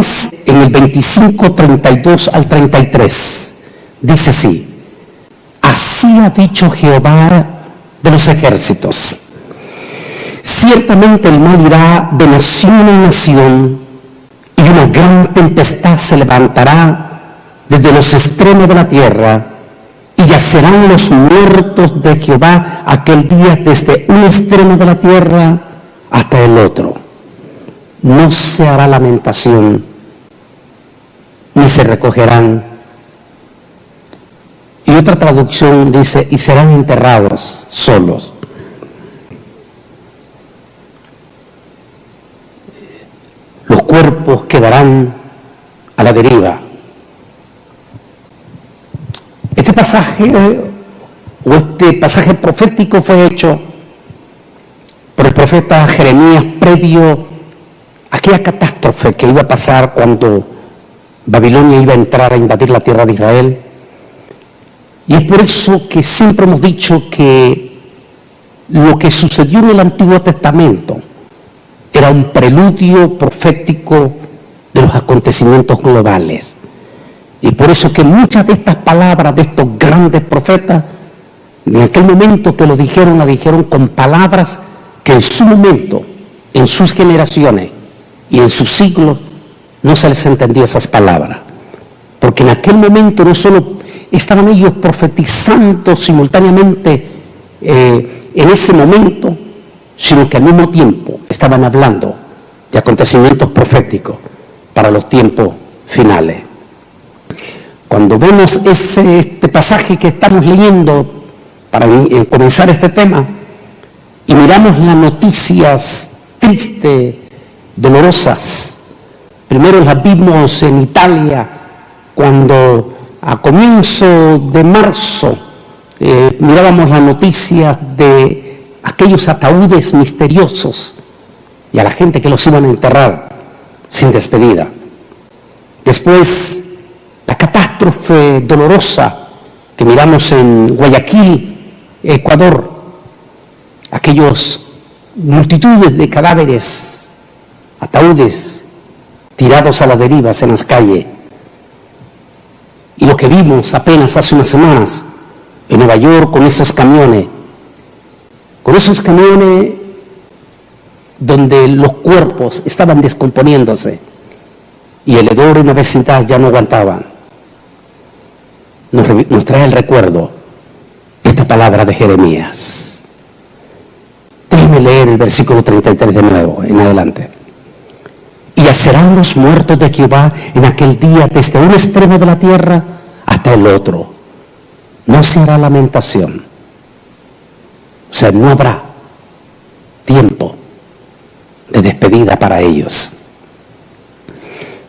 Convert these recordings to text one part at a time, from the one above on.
Reyes, en el 25, 32 al 33, dice así: así ha dicho Jehová de los ejércitos: ciertamente el mal irá de nación en nación, y una gran tempestad se levantará desde los extremos de la tierra, y yacerán los muertos de Jehová aquel día desde un extremo de la tierra hasta el otro. No se hará lamentación, ni se recogerán. Y otra traducción dice: y serán enterrados solos. Los cuerpos quedarán a la deriva. Este pasaje profético fue hecho por el profeta Jeremías previo a aquella catástrofe que iba a pasar cuando Babilonia iba a entrar a invadir la tierra de Israel. Y es por eso que siempre hemos dicho que lo que sucedió en el Antiguo Testamento era un preludio profético de los acontecimientos globales. Y por eso que muchas de estas palabras de estos grandes profetas, en aquel momento que lo dijeron, la dijeron con palabras que en su momento, en sus generaciones y en sus siglos, no se les entendió esas palabras. Porque en aquel momento no solo estaban ellos profetizando simultáneamente en ese momento, sino que al mismo tiempo estaban hablando de acontecimientos proféticos para los tiempos finales. Cuando vemos este pasaje que estamos leyendo para comenzar este tema y miramos las noticias tristes, dolorosas, primero las vimos en Italia cuando a comienzo de marzo mirábamos las noticias de aquellos ataúdes misteriosos y a la gente que los iban a enterrar sin despedida. Después, la catástrofe dolorosa que miramos en Guayaquil, Ecuador, aquellos multitudes de cadáveres, ataúdes tirados a las derivas en las calles. Y lo que vimos apenas hace unas semanas en Nueva York con esos camiones donde los cuerpos estaban descomponiéndose y el hedor en la vecindad ya no aguantaban. Nos trae el recuerdo esta palabra de Jeremías. Déjenme leer el versículo 33 de nuevo, en adelante. Y yacerán los muertos de Jehová en aquel día desde un extremo de la tierra hasta el otro. No se hará lamentación. O sea, no habrá tiempo de despedida para ellos.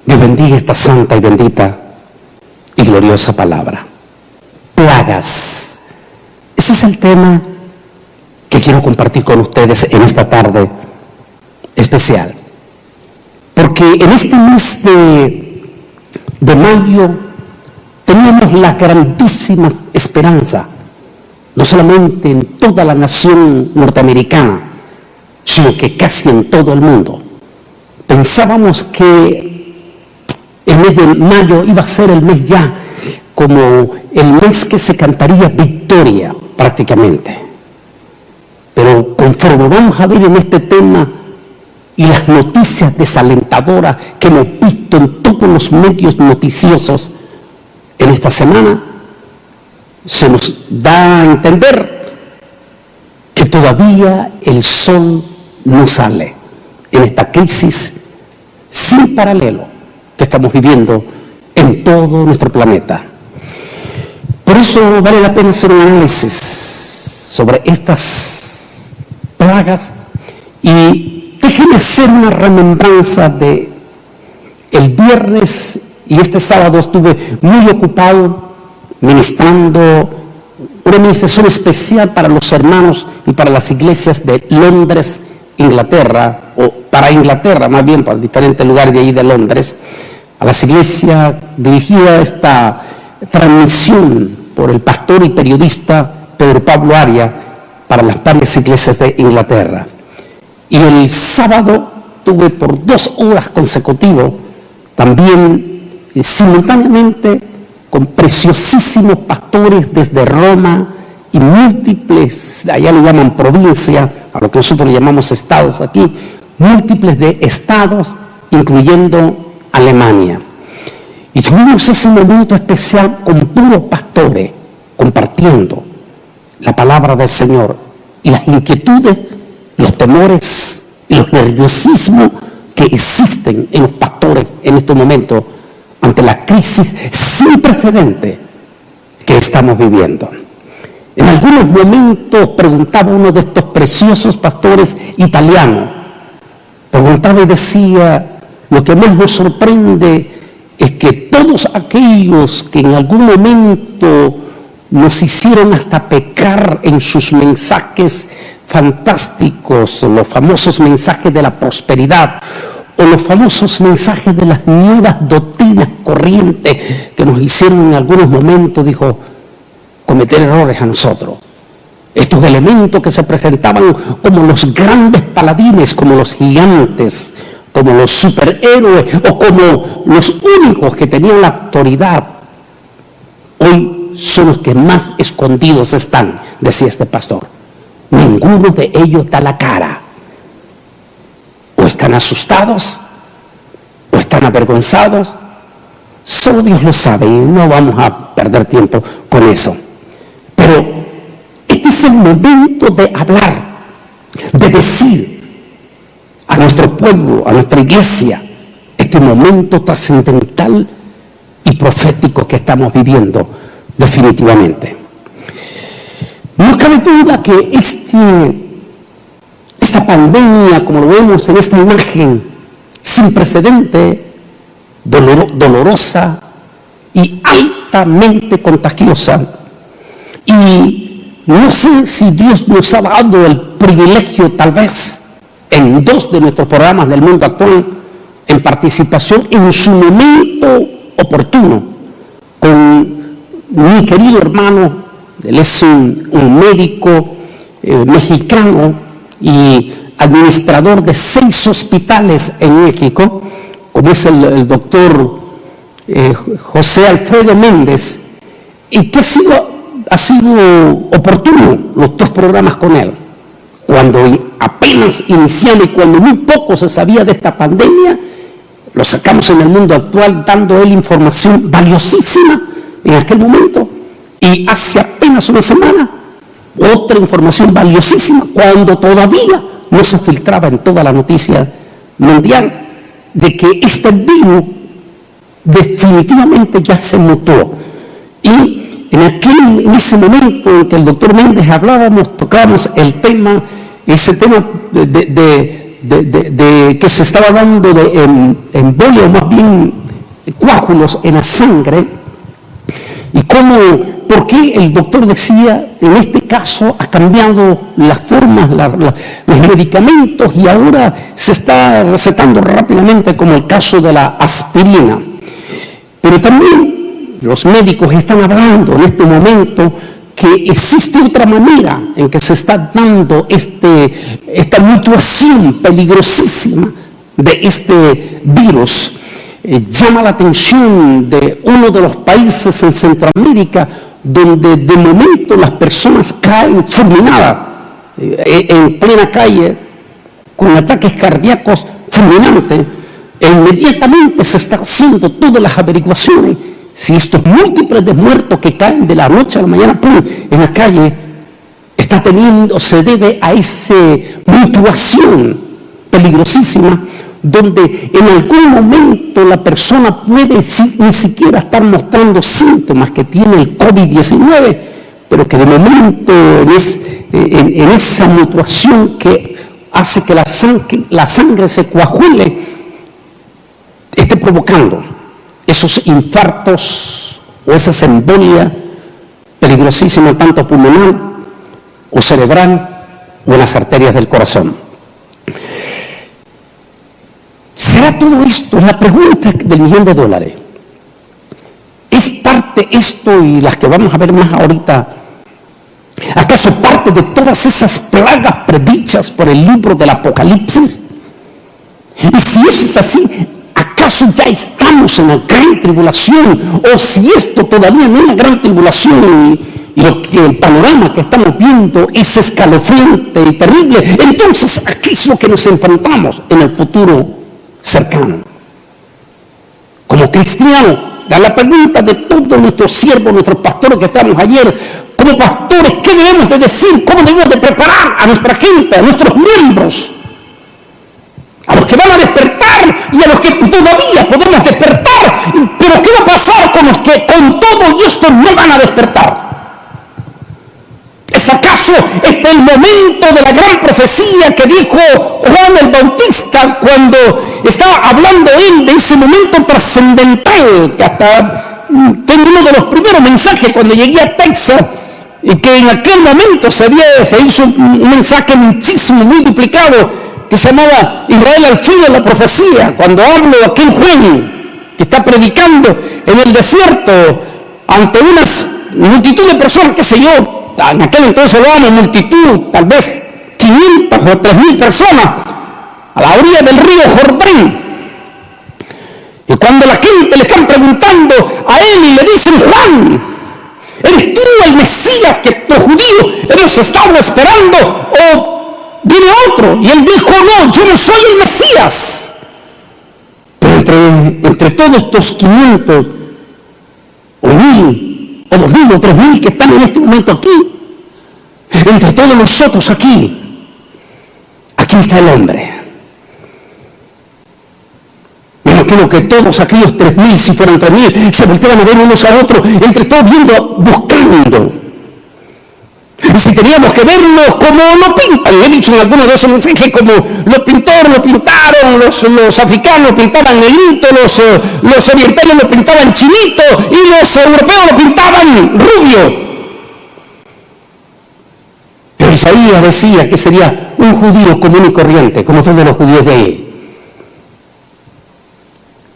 Dios bendiga esta santa y bendita y gloriosa palabra. Plagas. Ese es el tema que quiero compartir con ustedes en esta tarde especial. Porque en este mes de mayo teníamos la grandísima esperanza, no solamente en toda la nación norteamericana, sino que casi en todo el mundo. Pensábamos que el mes de mayo iba a ser el mes ya, como el mes que se cantaría victoria prácticamente. Pero conforme vamos a ver en este tema y las noticias desalentadoras que hemos visto en todos los medios noticiosos en esta semana, se nos da a entender que todavía el sol no sale en esta crisis sin paralelo que estamos viviendo en todo nuestro planeta. Por eso vale la pena hacer un análisis sobre estas plagas y déjenme hacer una remembranza de el viernes y este sábado estuve muy ocupado ministrando una administración especial para los hermanos y para las iglesias de Londres, Inglaterra, o para Inglaterra más bien, para diferentes lugares de ahí de Londres. A las iglesias dirigida esta transmisión por el pastor y periodista Pedro Pablo Aria para las varias iglesias de Inglaterra. Y el sábado tuve por 2 horas consecutivas también simultáneamente con preciosísimos pastores desde Roma y múltiples, allá le llaman provincia, a lo que nosotros le llamamos estados aquí, múltiples de estados, incluyendo Alemania. Y tuvimos ese momento especial con puros pastores, compartiendo la palabra del Señor y las inquietudes, los temores y los nerviosismos que existen en los pastores en estos momentos ante la crisis sin precedente que estamos viviendo. En algunos momentos preguntaba uno de estos preciosos pastores italianos, preguntaba y decía: lo que más nos sorprende es que todos aquellos que en algún momento nos hicieron hasta pecar en sus mensajes fantásticos, los famosos mensajes de la prosperidad, o los famosos mensajes de las nuevas doctrinas corrientes que nos hicieron en algunos momentos, dijo, cometer errores a nosotros. Estos elementos que se presentaban como los grandes paladines, como los gigantes, como los superhéroes o como los únicos que tenían la autoridad, hoy son los que más escondidos están, decía este pastor. Ninguno de ellos da la cara. O están asustados, o están avergonzados. Solo Dios lo sabe y no vamos a perder tiempo con eso. Pero este es el momento de hablar, de decir a nuestro pueblo, a nuestra iglesia, este momento trascendental y profético que estamos viviendo definitivamente. No cabe duda que esta pandemia, como lo vemos en esta imagen, sin precedente, dolorosa y altamente contagiosa, y no sé si Dios nos ha dado el privilegio, tal vez, en 2 de nuestros programas del Mundo Actual, en participación en su momento oportuno, con mi querido hermano. Él es un médico mexicano y administrador de 6 hospitales en México, como es el doctor José Alfredo Méndez, y que ha sido oportuno los 2 programas con él. Cuando apenas iniciamos y cuando muy poco se sabía de esta pandemia, lo sacamos en el Mundo Actual, dando él información valiosísima en aquel momento. Y hace apenas una semana, otra información valiosísima, cuando todavía no se filtraba en toda la noticia mundial, de que este virus definitivamente ya se mutó. Y en ese momento en que el doctor Méndez tocábamos ese tema de que se estaba dando de embolia, o más bien coágulos en la sangre, y por qué el doctor decía, en este caso ha cambiado las formas, los medicamentos, y ahora se está recetando rápidamente, como el caso de la aspirina. Pero también los médicos están hablando en este momento que existe otra manera en que se está dando esta mutación peligrosísima de este virus. Llama la atención de uno de los países en Centroamérica donde de momento las personas caen fulminadas en plena calle con ataques cardíacos fulminantes. E inmediatamente se están haciendo todas las averiguaciones si estos múltiples de muertos que caen de la noche a la mañana en la calle se debe a esa mutación peligrosísima, donde en algún momento la persona puede ni siquiera estar mostrando síntomas que tiene el COVID-19, pero que de momento en esa mutación que hace que la sangre se coagule, esté provocando esos infartos o esas embolias peligrosísimas, tanto pulmonar o cerebral o en las arterias del corazón. ¿Será todo esto? La pregunta del $1.000.000. ¿Es parte esto y las que vamos a ver más ahorita? ¿Acaso parte de todas esas plagas predichas por el libro del Apocalipsis? Y si eso es así, ¿acaso ¿Acaso ya estamos en la gran tribulación? O si esto todavía no es la gran tribulación y el panorama que estamos viendo es escalofriante y terrible, entonces ¿a qué es lo que nos enfrentamos en el futuro cercano? Como cristianos, a la pregunta de todos nuestros siervos, nuestros pastores que estamos ayer, como pastores, ¿qué debemos de decir? ¿Cómo debemos de preparar a nuestra gente, a nuestros miembros? A los que van a despertar y a los que todavía podemos despertar. Pero ¿qué va a pasar con los que con todo y esto no van a despertar? ¿Es acaso el momento de la gran profecía que dijo Juan el Bautista cuando estaba hablando él de ese momento trascendental que hasta tengo uno de los primeros mensajes cuando llegué a Texas y que en aquel momento se hizo un mensaje muchísimo, muy duplicado que se llamaba Israel al fin de la profecía, cuando hablo de aquel Juan que está predicando en el desierto ante una multitud de personas, qué sé yo, en aquel entonces hablábamos multitud, tal vez 500 o 3,000 personas a la orilla del río Jordán. Y cuando la gente le están preguntando a él y le dicen: Juan, ¿eres tú el Mesías que los judíos hemos estado esperando o viene otro? Y él dijo: no, yo no soy el Mesías. Pero entre todos estos 500 o 1,000 o 2,000 o 3,000 que están en este momento aquí, entre todos nosotros aquí está el hombre. Me imagino que todos aquellos 3,000, si fueran 3,000, se volteaban a ver unos a otros, entre todos viendo, buscando. Y si teníamos que verlo como lo pintan, he dicho en algunos de esos mensajes, como los pintores lo pintaron, los africanos lo pintaban negrito, los orientales lo pintaban chinito y los europeos lo pintaban rubio. Pero Isaías decía que sería un judío común y corriente, como todos los judíos de ahí.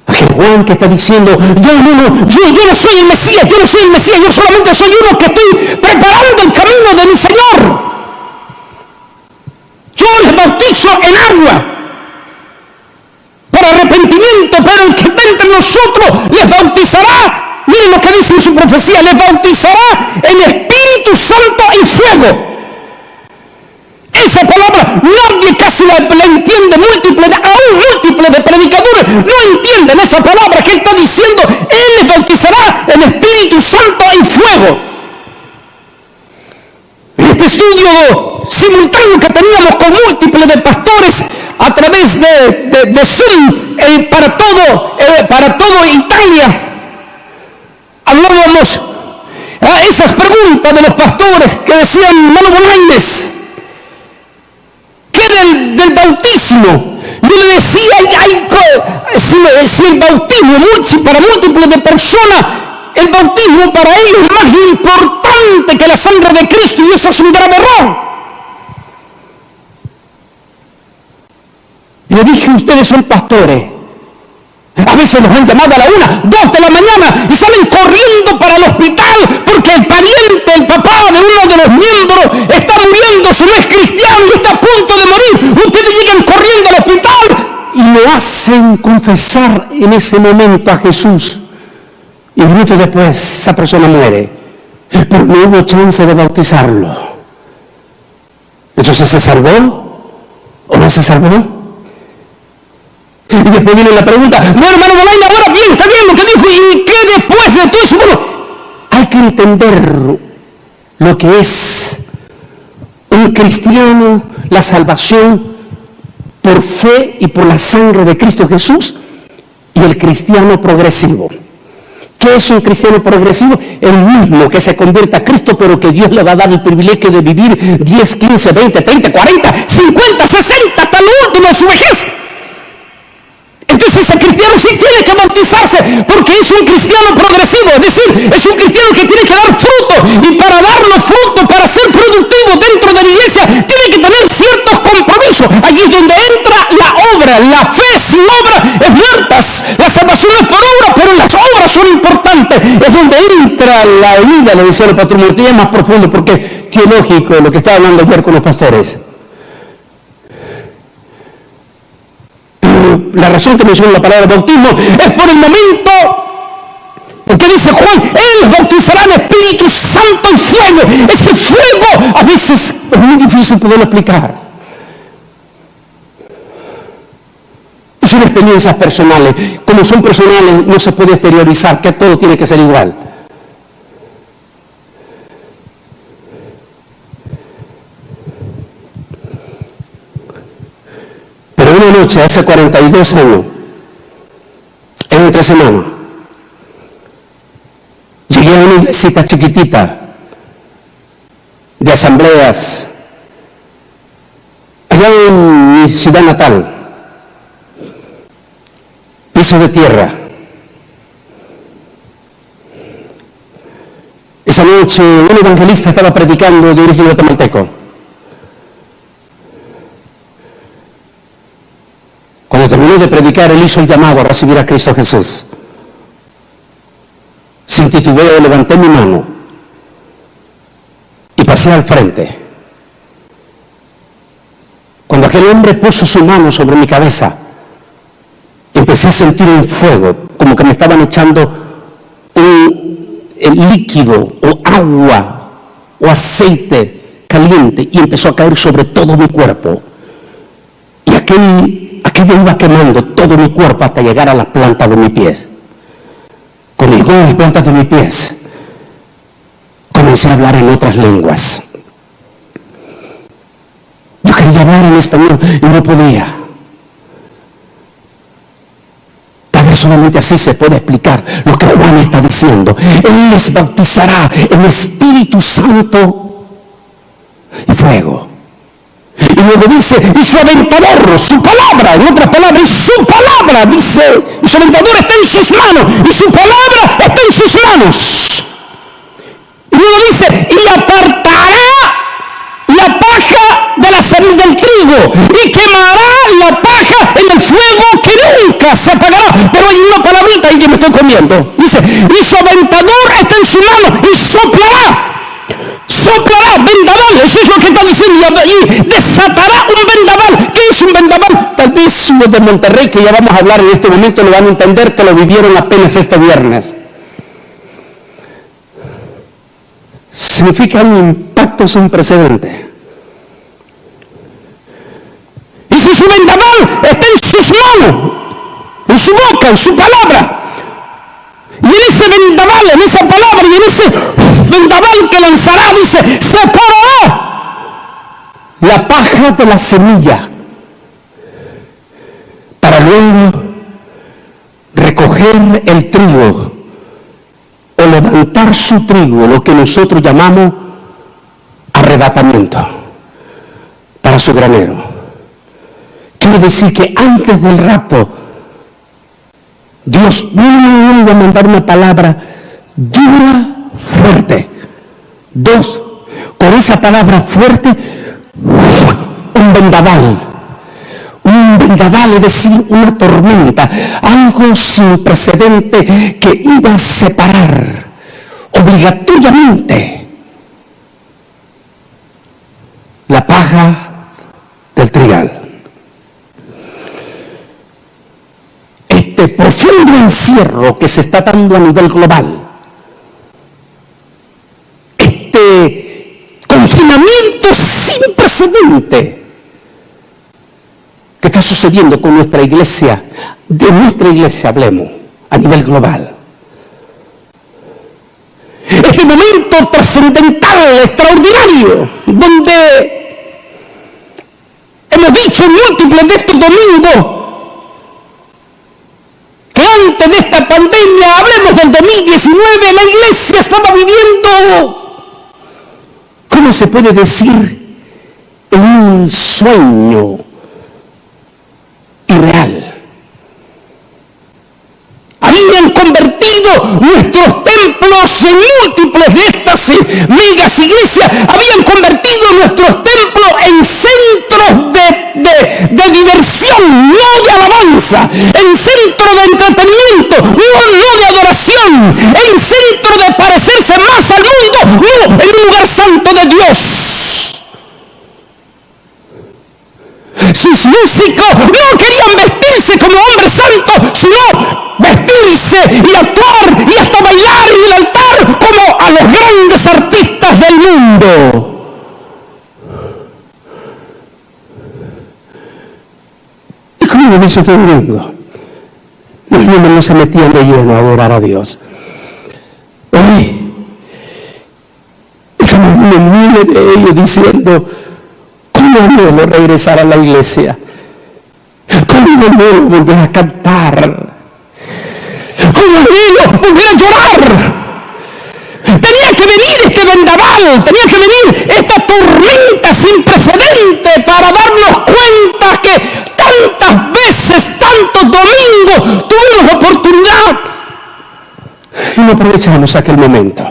Aquel Juan que está diciendo: yo no soy el Mesías, yo solamente soy uno que estoy preparando el camino de mi Señor. Yo les bautizo en agua para arrepentimiento, pero el que está entre nosotros les bautizará, miren lo que dice en su profecía, les bautizará en Espíritu Santo y fuego. Esa palabra nadie casi la entiende, aún múltiples de predicadores no entienden esa palabra que está diciendo: Él les bautizará en Espíritu Santo y fuego. En este estudio simultáneo que teníamos con múltiples de pastores a través de Zoom para todo Italia, hablábamos esas preguntas de los pastores que decían: Mano Bolañes, del bautismo. Yo le decía: si el bautismo para múltiples de personas, el bautismo para ellos es más importante que la sangre de Cristo, y eso es un grave error. Le dije: ustedes son pastores. A veces los han llamado a la 1, 2 de la mañana y salen corriendo para el hospital porque el pariente, el papá de uno de los miembros está muriendo, si no es cristiano y está a punto de morir. Ustedes llegan corriendo al hospital y le hacen confesar en ese momento a Jesús. Y minutos después esa persona muere. Pero no hubo chance de bautizarlo. Entonces, ¿se salvó o no se salvó? Y después viene la pregunta: bueno, hermano Bolañes, ahora bien, está bien lo que dijo, ¿y qué después de todo eso? Bueno, hay que entender lo que es un cristiano, la salvación por fe y por la sangre de Cristo Jesús, y el cristiano progresivo. ¿Qué es un cristiano progresivo? El mismo que se convierta a Cristo, pero que Dios le va a dar el privilegio de vivir 10, 15, 20, 30, 40, 50, 60, hasta lo último de su vejez. Entonces el cristiano sí tiene que bautizarse, porque es un cristiano progresivo, es decir, es un cristiano que tiene que dar fruto, y para dar los frutos, para ser productivo dentro de la iglesia, tiene que tener ciertos compromisos. Allí es donde entra la obra. La fe sin obra es muerta. La salvación es por obra, pero las obras son importantes. Es donde entra la vida, lo decía el pastor, es más profundo, porque es teológico lo que estaba hablando ayer con los pastores. la razón que menciona la palabra bautismo es por el momento en que dice Juan, Él les bautizará de Espíritu Santo y fuego. Ese fuego a veces es muy difícil poderlo explicar. Son experiencias personales. Como son personales, no se puede exteriorizar, que todo tiene que ser igual. Pero una noche, hace 42 años, en entre semanas, llegué a una iglesita chiquitita de asambleas allá en mi ciudad natal. Piso de tierra. Esa noche un evangelista estaba predicando de origen guatemalteco. Cuando terminó de predicar, él hizo el llamado a recibir a Cristo Jesús. Sin titubeo levanté mi mano y pasé al frente. Cuando aquel hombre puso su mano sobre mi cabeza, empecé a sentir un fuego, como que me estaban echando el líquido o agua o aceite caliente, y empezó a caer sobre todo mi cuerpo. Y aquello iba quemando todo mi cuerpo hasta llegar a la planta de mis pies. Cuando llegó a las plantas de mis pies, comencé a hablar en otras lenguas. Yo quería hablar en español y no podía. Solamente así se puede explicar lo que Juan está diciendo. Él les bautizará en Espíritu Santo y fuego. Y luego dice, y su aventador, su palabra, en otras palabras, su palabra, dice, y su aventador está en sus manos, y su palabra está en sus manos. Y luego dice, y apartará la paja de la semilla del trigo, y quemará la paja en el fuego que nunca se apagará. Pero hay una palabrita ahí que me estoy comiendo. Dice, y su aventador está en su mano, y soplará, vendaval. Eso es lo que está diciendo, y desatará un vendaval. ¿Qué es un vendaval? Tal vez los de Monterrey, que ya vamos a hablar en este momento, lo van a entender, que lo vivieron apenas este viernes. Significa un impacto sin precedente. Y si su vendaval está en sus manos, en su boca, en su palabra, y en ese vendaval, en esa palabra, y en ese vendaval que lanzará, dice, separará la paja de la semilla, para luego recoger el trigo, o levantar su trigo, lo que nosotros llamamos arrebatamiento, para su granero. Quiere decir que antes del rapto, Dios no iba a mandar una palabra dura, fuerte. Dos, con esa palabra fuerte, un vendaval. Un vendaval, es decir, una tormenta, algo sin precedente que iba a separar obligatoriamente la paja del trigal. Este profundo encierro que se está dando a nivel global, este confinamiento sin precedente que está sucediendo con nuestra iglesia, de nuestra iglesia hablemos, a nivel global. Este momento trascendental, extraordinario, donde hemos dicho en múltiples de estos domingos que antes de esta pandemia, hablemos del 2019, la iglesia estaba viviendo, ¿cómo se puede decir?, en un sueño irreal. Habían convertido nuestros templos en múltiples de estas megas iglesias, habían convertido nuestros templos en centros de diversión, no de alabanza, en centro de entretenimiento, no de adoración, en centro de parecerse más al mundo, no en un lugar santo de Dios. Sus músicos no querían vestirse vestirse como hombre santo, sino vestirse y actuar y hasta bailar en el altar como a los grandes artistas del mundo. Y como lo dice este domingo, los niños no se metían de lleno a adorar a Dios. Hoy miles de ellos diciendo: ¿cómo anhelo regresar a la iglesia? ¿Cómo anhelo volver a cantar? ¿Cómo anhelo volver a llorar? Tenía que venir este vendaval, tenía que venir esta tormenta sin precedente para darnos cuenta que tantas veces, tantos domingos tuvimos la oportunidad y no aprovechamos aquel momento.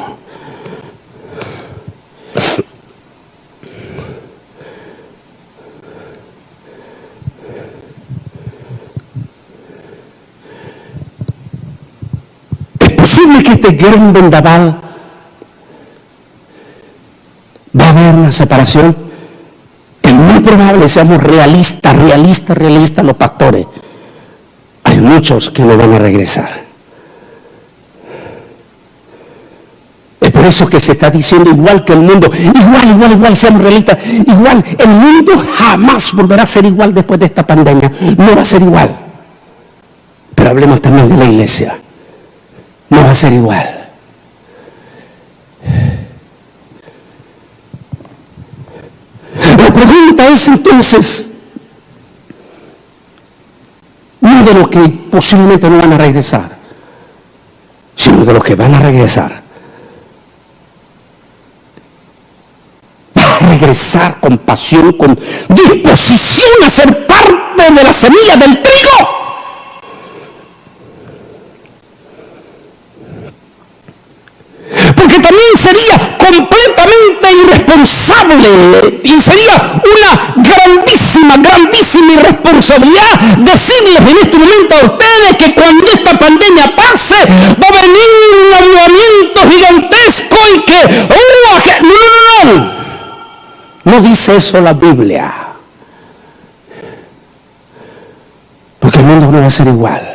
Es posible que este gran vendaval va a haber una separación. Es muy probable, seamos realistas los pastores. Hay muchos que no van a regresar. Es por eso que se está diciendo igual que el mundo, igual, seamos realistas, igual, el mundo jamás volverá a ser igual después de esta pandemia, no va a ser igual. Pero hablemos también de la iglesia, no va a ser igual. La pregunta es entonces, no de los que posiblemente no van a regresar, sino de los que van a regresar. Regresar con pasión, con disposición a ser parte de la semilla del trigo. Porque también sería completamente irresponsable y sería una grandísima irresponsabilidad decirles en este momento a ustedes que cuando esta pandemia pase va a venir un avivamiento gigantesco y que no. No dice eso la Biblia. Porque el mundo no va a ser igual.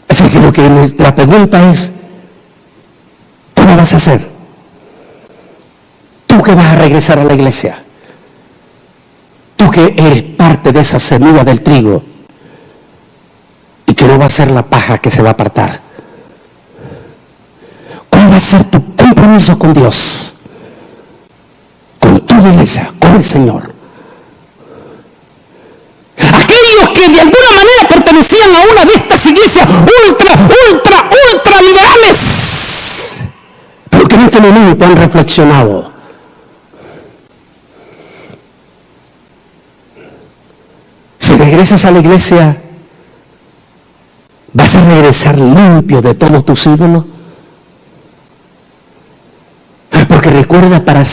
Así que lo que nuestra pregunta es, ¿cómo vas a hacer? Tú que vas a regresar a la iglesia. Tú que eres parte de esa semilla del trigo y que no va a ser la paja que se va a apartar. ¿Cuál va a ser tu compromiso con Dios? Con tu iglesia, con el Señor. Aquellos que de alguna manera pertenecían a una de estas iglesias ultra liberales, pero que en este momento han reflexionado. Si regresas a la iglesia, ¿vas a regresar limpio de todos tus ídolos? Porque recuerda, para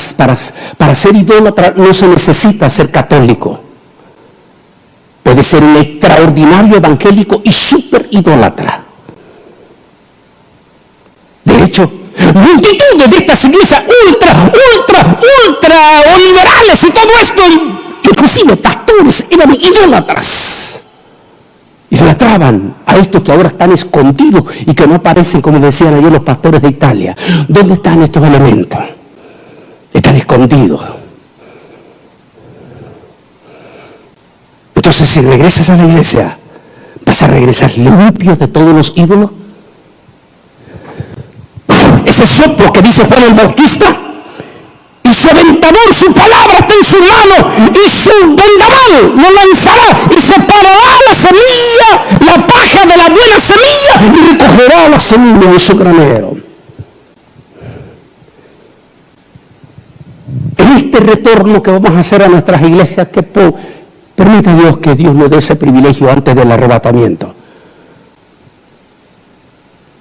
ser idólatra no se necesita ser católico. Puede ser un extraordinario evangélico y súper idólatra. De hecho, multitudes de estas iglesias ultra o liberales y todo esto, inclusive pastores, eran idólatras. Idolatraban a estos que ahora están escondidos y que no aparecen, como decían ayer los pastores de Italia. ¿Dónde están estos elementos? Están escondidos. Entonces, si regresas a la iglesia, ¿vas a regresar limpio de todos los ídolos? Ese soplo que dice Juan el Bautista, y su aventador, su palabra está en su mano, y su vendaval lo lanzará y separará la semilla, la paja de la buena semilla, y recogerá la semilla en su granero. En este retorno que vamos a hacer a nuestras iglesias, que permita Dios que Dios nos dé ese privilegio antes del arrebatamiento.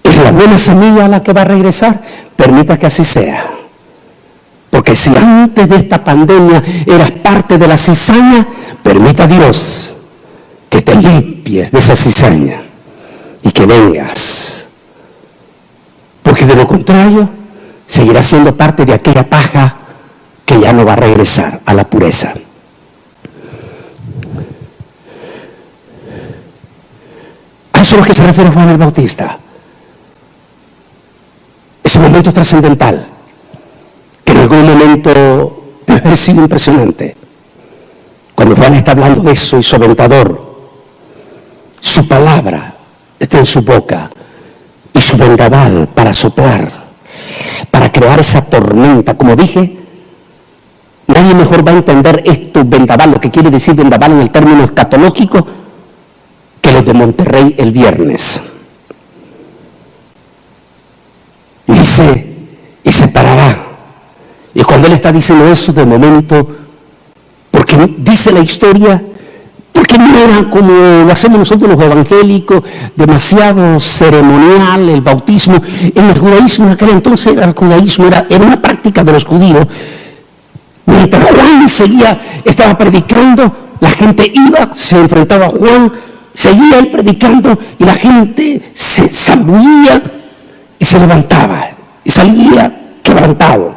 ¿Es la buena semilla la que va a regresar? Permita que así sea. Porque si antes de esta pandemia eras parte de la cizaña, permita Dios que te limpies de esa cizaña y que vengas. Porque de lo contrario, seguirás siendo parte de aquella paja que ya no va a regresar a la pureza. es lo que se refiere a Juan el Bautista. Ese momento trascendental, que en algún momento debe haber sido impresionante. Cuando Juan está hablando de eso y su aventador, su palabra está en su boca y su vendaval para soplar, para crear esa tormenta. Como dije, nadie mejor va a entender esto, vendaval, lo que quiere decir vendaval en el término escatológico, que los de Monterrey el viernes. Y dice, y se parará. Y cuando él está diciendo eso, de momento, porque dice la historia, porque no era como lo hacemos nosotros los evangélicos, demasiado ceremonial el bautismo. En el judaísmo, en aquel entonces el judaísmo era una práctica de los judíos. Mientras Juan estaba predicando, la gente iba, se enfrentaba a Juan, seguía él predicando y la gente se zambullía y se levantaba y salía quebrantado.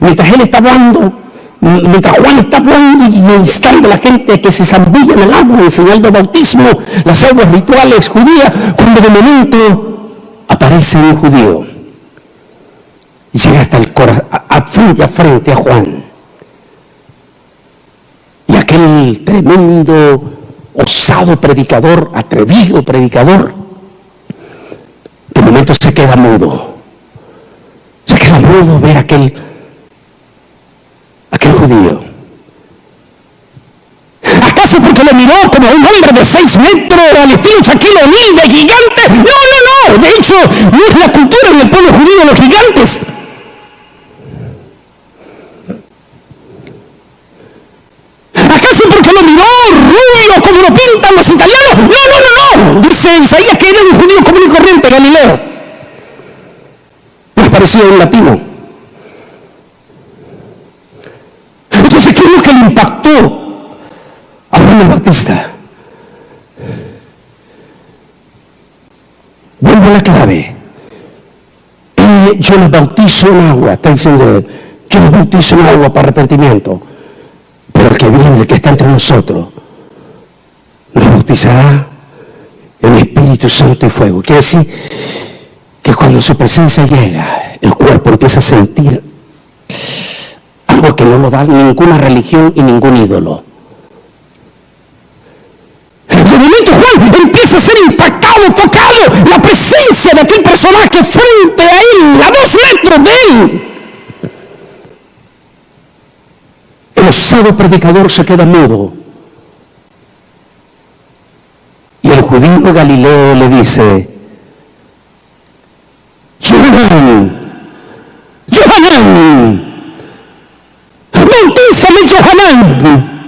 Mientras él está hablando, mientras Juan está hablando y instando a la gente que se zambulla en el agua en señal de bautismo, las aguas rituales judías, cuando de momento aparece un judío y llega hasta el corazón, frente a Juan. Y aquel tremendo, osado predicador, atrevido predicador, de momento se queda mudo. Se queda mudo ver aquel judío. ¿Acaso porque lo miró como un hombre de 6 metros, al estilo Shaquille O'Neal, de gigante? No. De hecho, no es la cultura en el pueblo judío los gigantes. ¿Acaso porque lo miró rubio como lo pintan los italianos? No. Dice Isaías que era un judío común y corriente, Galileo. Más parecido a un latino. Entonces, ¿qué es lo que le impactó a Juan el Bautista? Vuelvo a la clave. Yo les bautizo en agua, está diciendo él. Yo les bautizo en agua para arrepentimiento. Pero el que viene, el que está entre nosotros, nos bautizará en Espíritu Santo y fuego. Quiere decir que cuando su presencia llega, el cuerpo empieza a sentir algo que no lo da ninguna religión y ningún ídolo. De momento Juan empieza a ser impactado, tocado, la presencia de aquel personaje frente a él, a 2 metros de él. El osado predicador se queda mudo. Y el judío Galileo le dice: Yohanan, bautízame, Yohanan.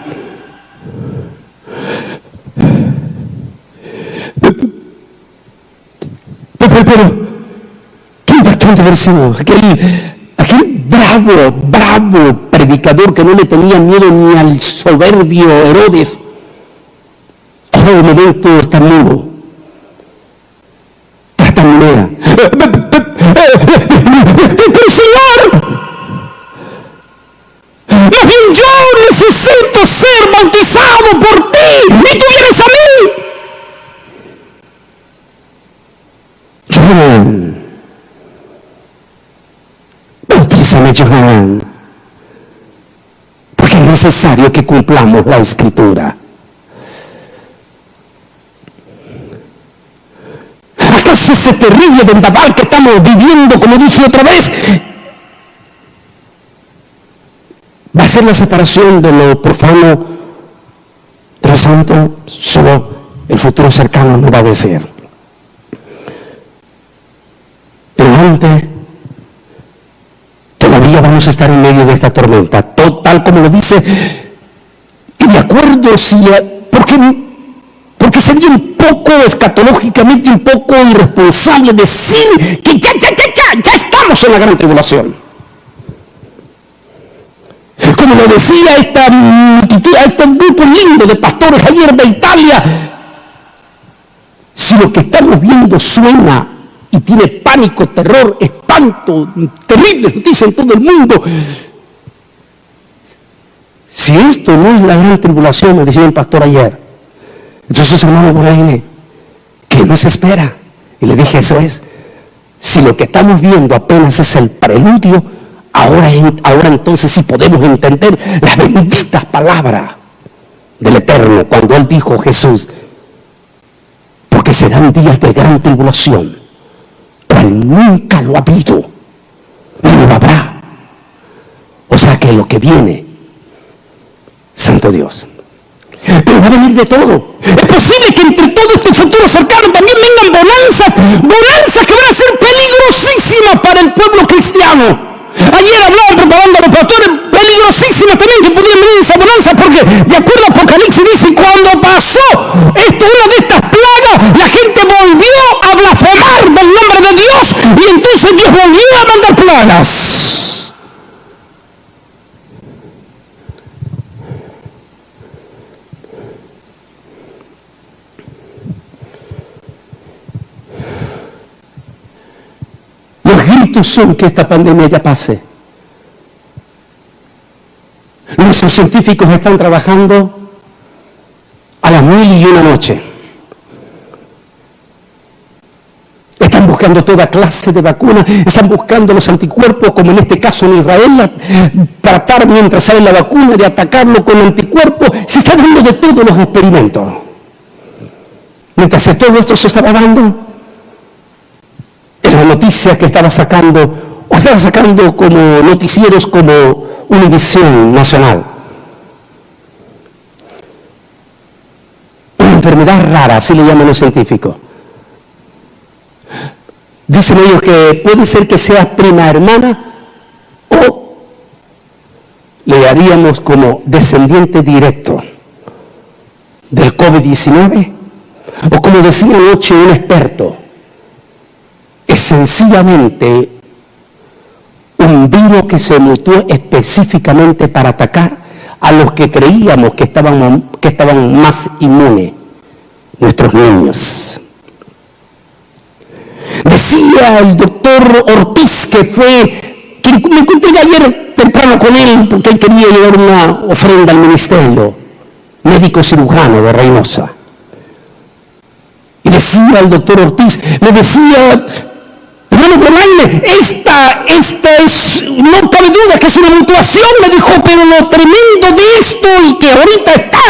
Pero qué impactante haber sido aquel bravo predicador que no le tenía miedo ni al soberbio Herodes. Ahora de momento está mudo, tartamudea. Pero Señor, yo necesito ser bautizado por ti y tú vienes a mí. Yohanan, bautízame, Yohanan, porque es necesario que cumplamos la Escritura. ¿Acaso ese terrible vendaval que estamos viviendo, como dije otra vez, va a ser la separación de lo profano de lo santo? Solo el futuro cercano no va a decir. Pero antes, todavía vamos a estar en medio de esta tormenta, tal como lo dice, y de acuerdo, porque sería un poco escatológicamente, un poco irresponsable decir que ya estamos en la gran tribulación. Como lo decía esta multitud, este grupo lindo de pastores ayer de Italia, si lo que estamos viendo suena y tiene pánico, terror, espanto, terribles noticias en todo el mundo, si esto no es la gran tribulación, me decía el pastor ayer, entonces, hermano Boraine, ¿qué ¿qué nos espera? Y le dije, eso es, si lo que estamos viendo apenas es el preludio, ahora entonces sí podemos entender las benditas palabras del Eterno, cuando Él dijo, Jesús, porque serán días de gran tribulación, cual nunca lo ha habido, ni lo habrá. O sea que lo que viene, santo Dios, pero va a venir de todo. Es posible que entre todo este futuro cercano también vengan bonanzas que van a ser peligrosísimas para el pueblo cristiano. Ayer hablaban preparando a los pastores, peligrosísimas también que podían venir esa bonanza, porque de acuerdo a Apocalipsis dice, cuando pasó esto, una de estas plagas, la gente volvió a blasfemar del nombre de Dios, y entonces Dios volvió a mandar plagas. Los gritos son que esta pandemia ya pase. Nuestros científicos están trabajando a las 1001 noche. Están buscando toda clase de vacunas, están buscando los anticuerpos, como en este caso en Israel, tratar mientras sale la vacuna de atacarlo con anticuerpos. Se está dando de todos los experimentos. Mientras todo esto se estaba dando, en las noticias que estaba sacando como noticieros como Univisión Nacional, una enfermedad rara, así le llaman los científicos. Dicen ellos que puede ser que sea prima hermana o le haríamos como descendiente directo del COVID-19, o como decía anoche un experto, es sencillamente un virus que se mutó específicamente para atacar a los que creíamos que estaban más inmunes, nuestros niños. Decía el doctor Ortiz, que me encontré ayer temprano con él, porque él quería llevar una ofrenda al ministerio, médico cirujano de Reynosa. Y decía el doctor Ortiz, me decía, hermano Bernal, esta es, no cabe duda que es una mutación, me dijo, pero lo tremendo de esto, y que ahorita está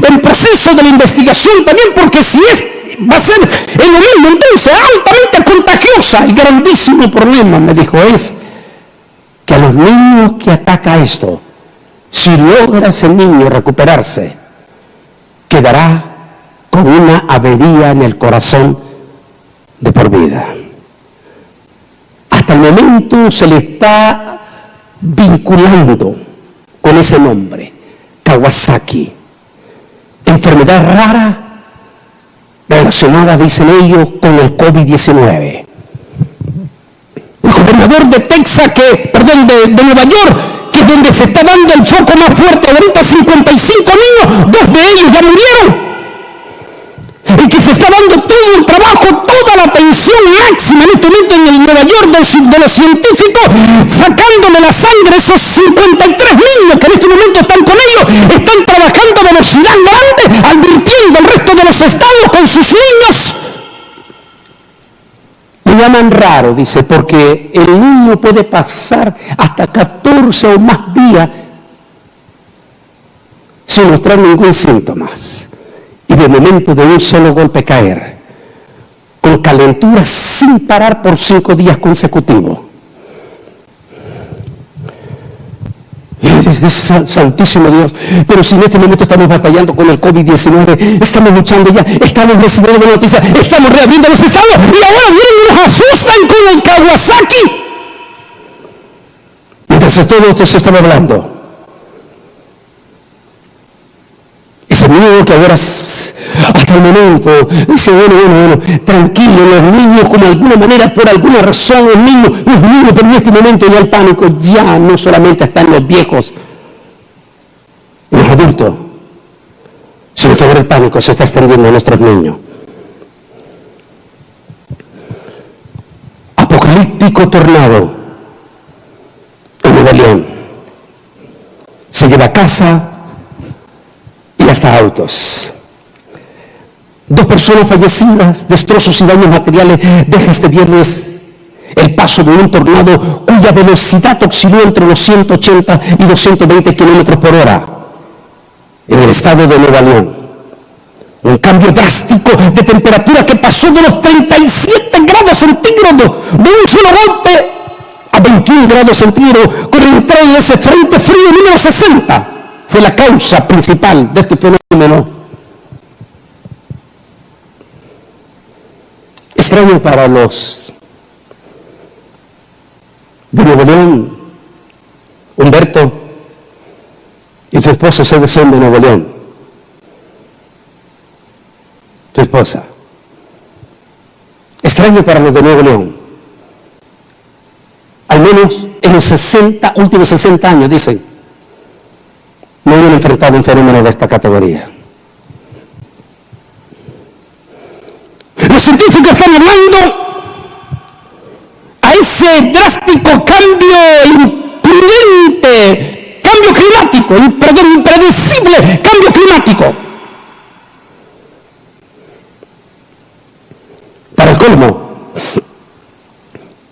en proceso de la investigación también, porque si va a ser en lo mismo, entonces altamente contagiosa. El grandísimo problema, me dijo, es que a los niños que ataca esto, si logra ese niño recuperarse, quedará con una avería en el corazón de por vida. Hasta el momento se le está vinculando con ese nombre, Kawasaki, enfermedad rara relacionada, dicen ellos, con el COVID-19. El gobernador de de Nueva York, que es donde se está dando el foco más fuerte ahorita, 55 niños, 2 de ellos ya murieron. Y que se está dando todo el trabajo, toda la atención máxima en este momento en el Nueva York de los científicos, sacándole la sangre a esos 53 niños que en este momento están con ellos, están trabajando a velocidad grande, advirtiendo al resto de los estados con sus niños. Le llaman raro, dice, porque el niño puede pasar hasta 14 o más días sin mostrar ningún síntoma. Y de momento, de un solo golpe caer, con calentura sin parar por 5 días consecutivos. Y dice, santísimo Dios, pero si en este momento estamos batallando con el COVID-19, estamos luchando ya, estamos recibiendo noticias, estamos reabriendo los estados, y ahora vienen y nos asustan con el Kawasaki. Mientras todo esto se estaba hablando, ese miedo que ahora hasta el momento dice, bueno, tranquilo, los niños como de alguna manera, por alguna razón, los niños, pero en este momento ya el pánico ya no solamente está en los viejos, en los adultos, sino que ahora el pánico se está extendiendo a nuestros niños. Apocalíptico tornado en Nuevo León. Se lleva a casa y hasta autos. 2 personas fallecidas, destrozos y daños materiales. Deja este viernes el paso de un tornado cuya velocidad osciló entre los 180 y 220 kilómetros por hora en el estado de Nueva León. Un cambio drástico de temperatura que pasó de los 37 grados centígrados de un solo golpe a 21 grados centígrados con la entrada de ese frente frío número 60. Fue la causa principal de este fenómeno. Extraño para los de Nuevo León. Humberto y su esposa, ustedes son de Nuevo León. Tu esposa. Extraño para los de Nuevo León. Al menos en los últimos 60 años, dicen, no habían enfrentado un fenómeno de esta categoría. Los científicos están hablando a ese drástico cambio imprudente, cambio climático, impredecible cambio climático. Para el colmo,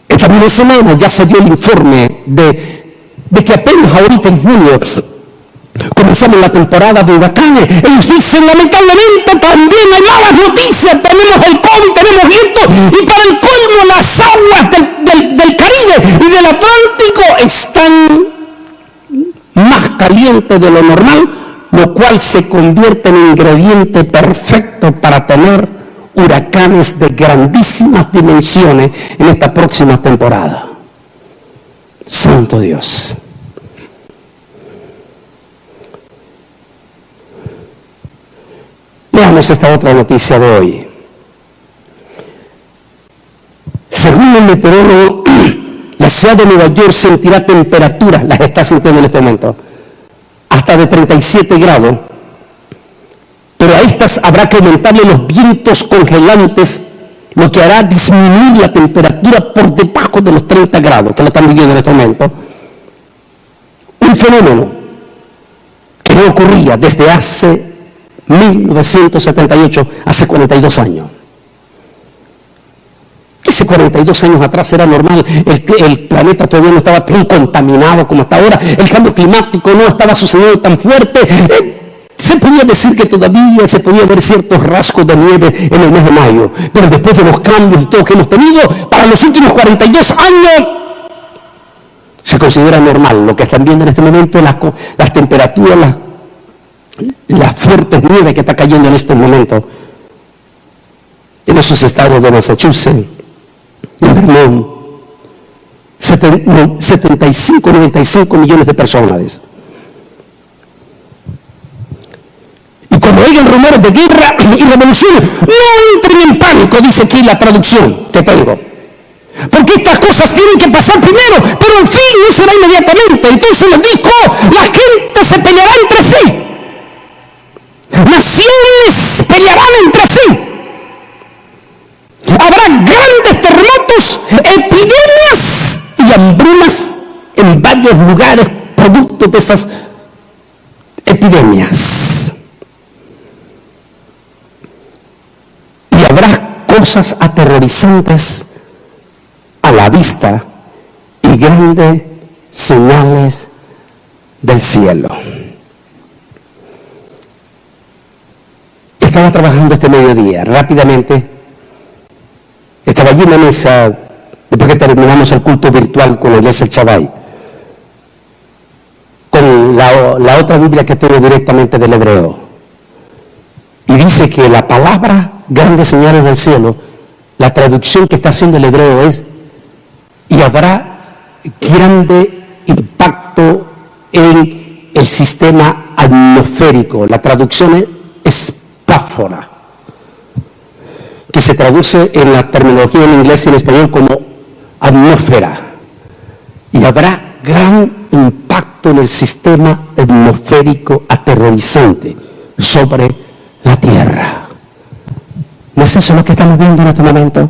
esta misma semana ya se dio el informe de que apenas ahorita en junio comenzamos la temporada de huracanes. Ellos dicen, lamentablemente también hay malas noticias, tenemos el COVID, tenemos viento, y para el colmo las aguas del Caribe y del Atlántico están más calientes de lo normal, lo cual se convierte en ingrediente perfecto para tener huracanes de grandísimas dimensiones en esta próxima temporada. Santo Dios. Veamos esta otra noticia de hoy. Según el meteorólogo, la ciudad de Nueva York sentirá temperaturas, las está sintiendo en este momento, hasta de 37 grados, pero a estas habrá que aumentarle los vientos congelantes, lo que hará disminuir la temperatura por debajo de los 30 grados, que lo están viviendo en este momento. Un fenómeno que no ocurría desde hace 1978, hace 42 años. Hace 42 años atrás era normal, el planeta todavía no estaba tan contaminado como está ahora, el cambio climático no estaba sucediendo tan fuerte. Se podía decir que todavía se podía ver ciertos rasgos de nieve en el mes de mayo, pero después de los cambios y todo que hemos tenido, para los últimos 42 años, se considera normal. Lo que están viendo en este momento, las temperaturas, las fuertes nieves que está cayendo en este momento en esos estados de Massachusetts, en Vermont, 95 millones de personas. Y cuando oigan rumores de guerra y revolución, no entren en pánico, dice aquí la traducción que tengo. Porque estas cosas tienen que pasar primero, pero al fin no será inmediatamente. Entonces les dijo, la gente se peleará entre sí. Naciones pelearán entre sí. Habrá grandes terremotos, epidemias y hambrunas en varios lugares producto de esas epidemias. Y habrá cosas aterrorizantes a la vista y grandes señales del cielo. Estaba trabajando este mediodía, rápidamente. Estaba allí en la mesa, después que terminamos el culto virtual con la iglesia El Shaddai, con la otra Biblia que tengo directamente del hebreo. Y dice que la palabra grandes señales del cielo, la traducción que está haciendo el hebreo es, y habrá grande impacto en el sistema atmosférico. La traducción es espáfora, que se traduce en la terminología en inglés y en español como atmósfera. Y habrá gran impacto en el sistema atmosférico aterrorizante sobre la Tierra. ¿No es eso lo que estamos viendo en este momento?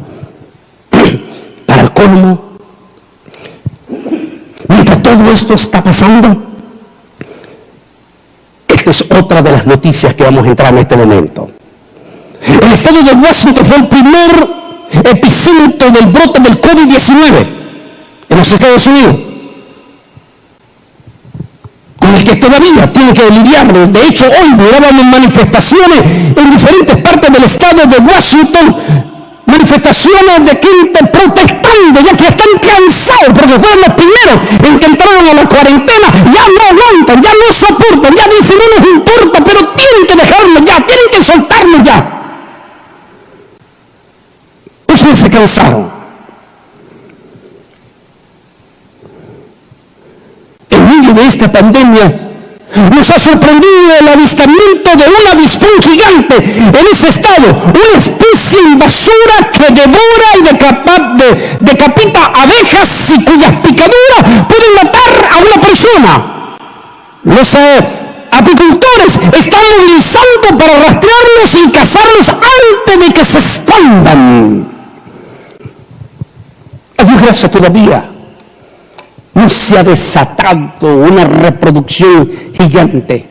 Para el colmo, mientras todo esto está pasando, esta es otra de las noticias que vamos a entrar en este momento. El estado de Washington fue el primer epicentro del brote del COVID-19 en los Estados Unidos, con el que todavía tiene que lidiar. De hecho, hoy mirábamos manifestaciones en diferentes partes del estado de Washington, manifestaciones de gente protestando, ya que están cansados, porque fueron los primeros en que entraron a la cuarentena, ya no aguantan, ya no soportan, ya dicen no nos importa, pero tienen que dejarnos ya, tienen que soltarnos ya. Ustedes se cansaron. En medio de esta pandemia, nos ha sorprendido el avistamiento de un avispón gigante en ese estado, una especie invasora que devora y decapita abejas y cuyas picaduras pueden matar a una persona. Los apicultores están movilizando para rastrearlos y cazarlos antes de que se expandan. A Dios gracias, todavía no se ha desatado una reproducción gigante.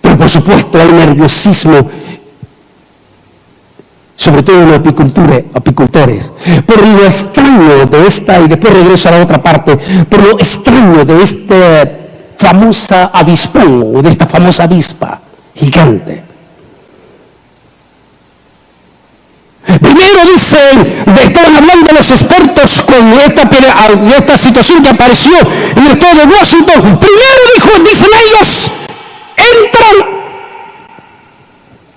Pero por supuesto hay nerviosismo, sobre todo en los apicultores. Por lo extraño de esta, y después regreso a la otra parte, por lo extraño de esta famosa avispón, o de esta famosa avispa gigante. Primero dicen, estaban hablando los expertos con esta situación que apareció en el estado de Washington. Primero dicen ellos, entran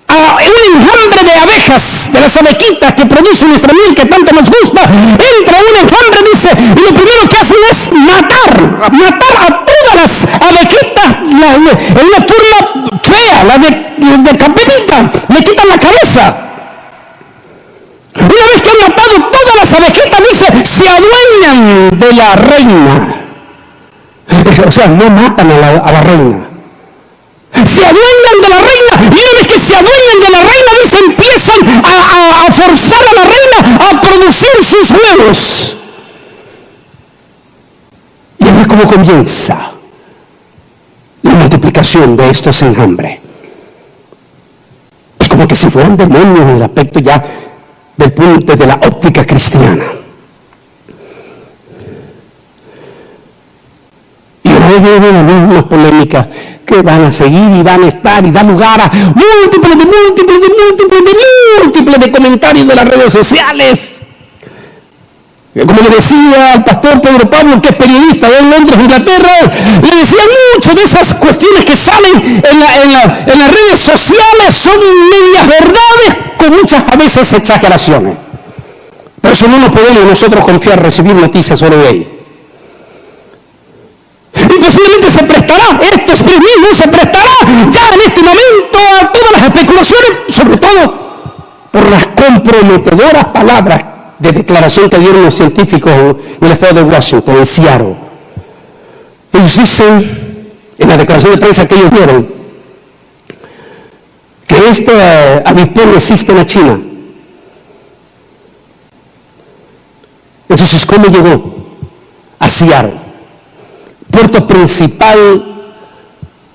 a un enjambre de abejas, de las abejitas que producen nuestra miel que tanto nos gusta. Entra un enjambre, dice, y lo primero que hacen es matar a todas las abejitas en una forma fea, la decapitan, le quitan la cabeza. Una vez que han matado todas las abejitas, dice, se adueñan de la reina. O sea, no matan a la reina. Se adueñan de la reina, y una vez que se adueñan de la reina, dice, empiezan a forzar a la reina a producir sus huevos. Y a ver cómo comienza la multiplicación de estos enjambres. Es como que si fueran demonios en el aspecto ya del punto de la óptica cristiana. Y ahora viene la misma polémica que van a seguir y van a estar y da lugar a múltiples de comentarios de las redes sociales. Como le decía al pastor Pedro Pablo, que es periodista de Londres, Inglaterra, le decía, muchas de esas cuestiones que salen en las redes sociales son medias verdades con muchas a veces exageraciones. Por eso no nos podemos nosotros confiar recibir noticias sobre ello. Y posiblemente se prestará, esto es mismo, se prestará ya en este momento a todas las especulaciones, sobre todo por las comprometedoras palabras de declaración que dieron los científicos en el estado de Washington, en Seattle. Ellos dicen, en la declaración de prensa que ellos dieron, que este avispón existe en la China. Entonces, ¿cómo llegó a Seattle? Puerto principal,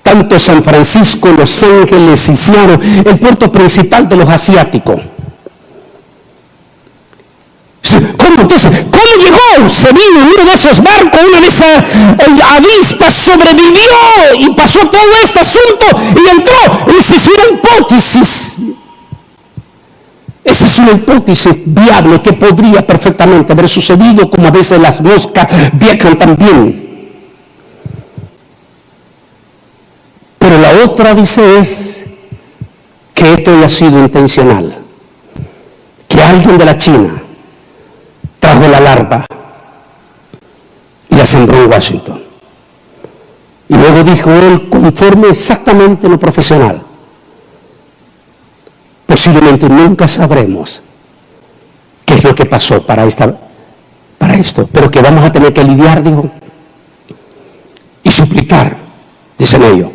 tanto San Francisco, Los Ángeles y Seattle, el puerto principal de los asiáticos. ¿Cómo entonces? ¿Cómo llegó? Se vino en uno de esos barcos, una de esas avispas, sobrevivió y pasó todo este asunto y entró. Esa es una hipótesis. Esa es una hipótesis viable que podría perfectamente haber sucedido, como a veces las moscas viajan también. Pero la otra dice es que esto haya sido intencional. Que alguien de la China trajo la larva y la sembró en Washington. Y luego dijo él, conforme exactamente lo profesional, posiblemente nunca sabremos qué es lo que pasó para esto, pero que vamos a tener que lidiar, dijo, y suplicar, dicen ellos,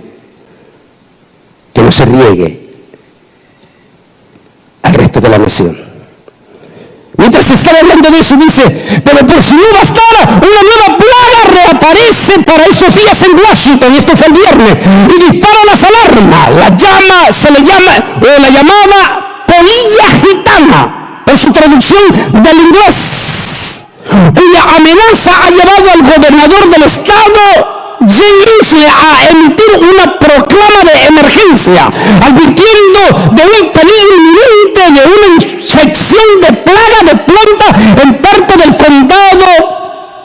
que no se riegue al resto de la nación. Mientras se estaba hablando de eso, dice, pero por si no bastara, una nueva plaga reaparece para estos días en Washington, y esto fue el viernes, y dispara las alarmas. La llamaba polilla gitana, por su traducción del inglés, cuya amenaza ha llevado al gobernador del estado, Jay Inslee, a emitir una proclama de emergencia, advirtiendo de un peligro inminente de una infección de plaga de planta en parte del condado,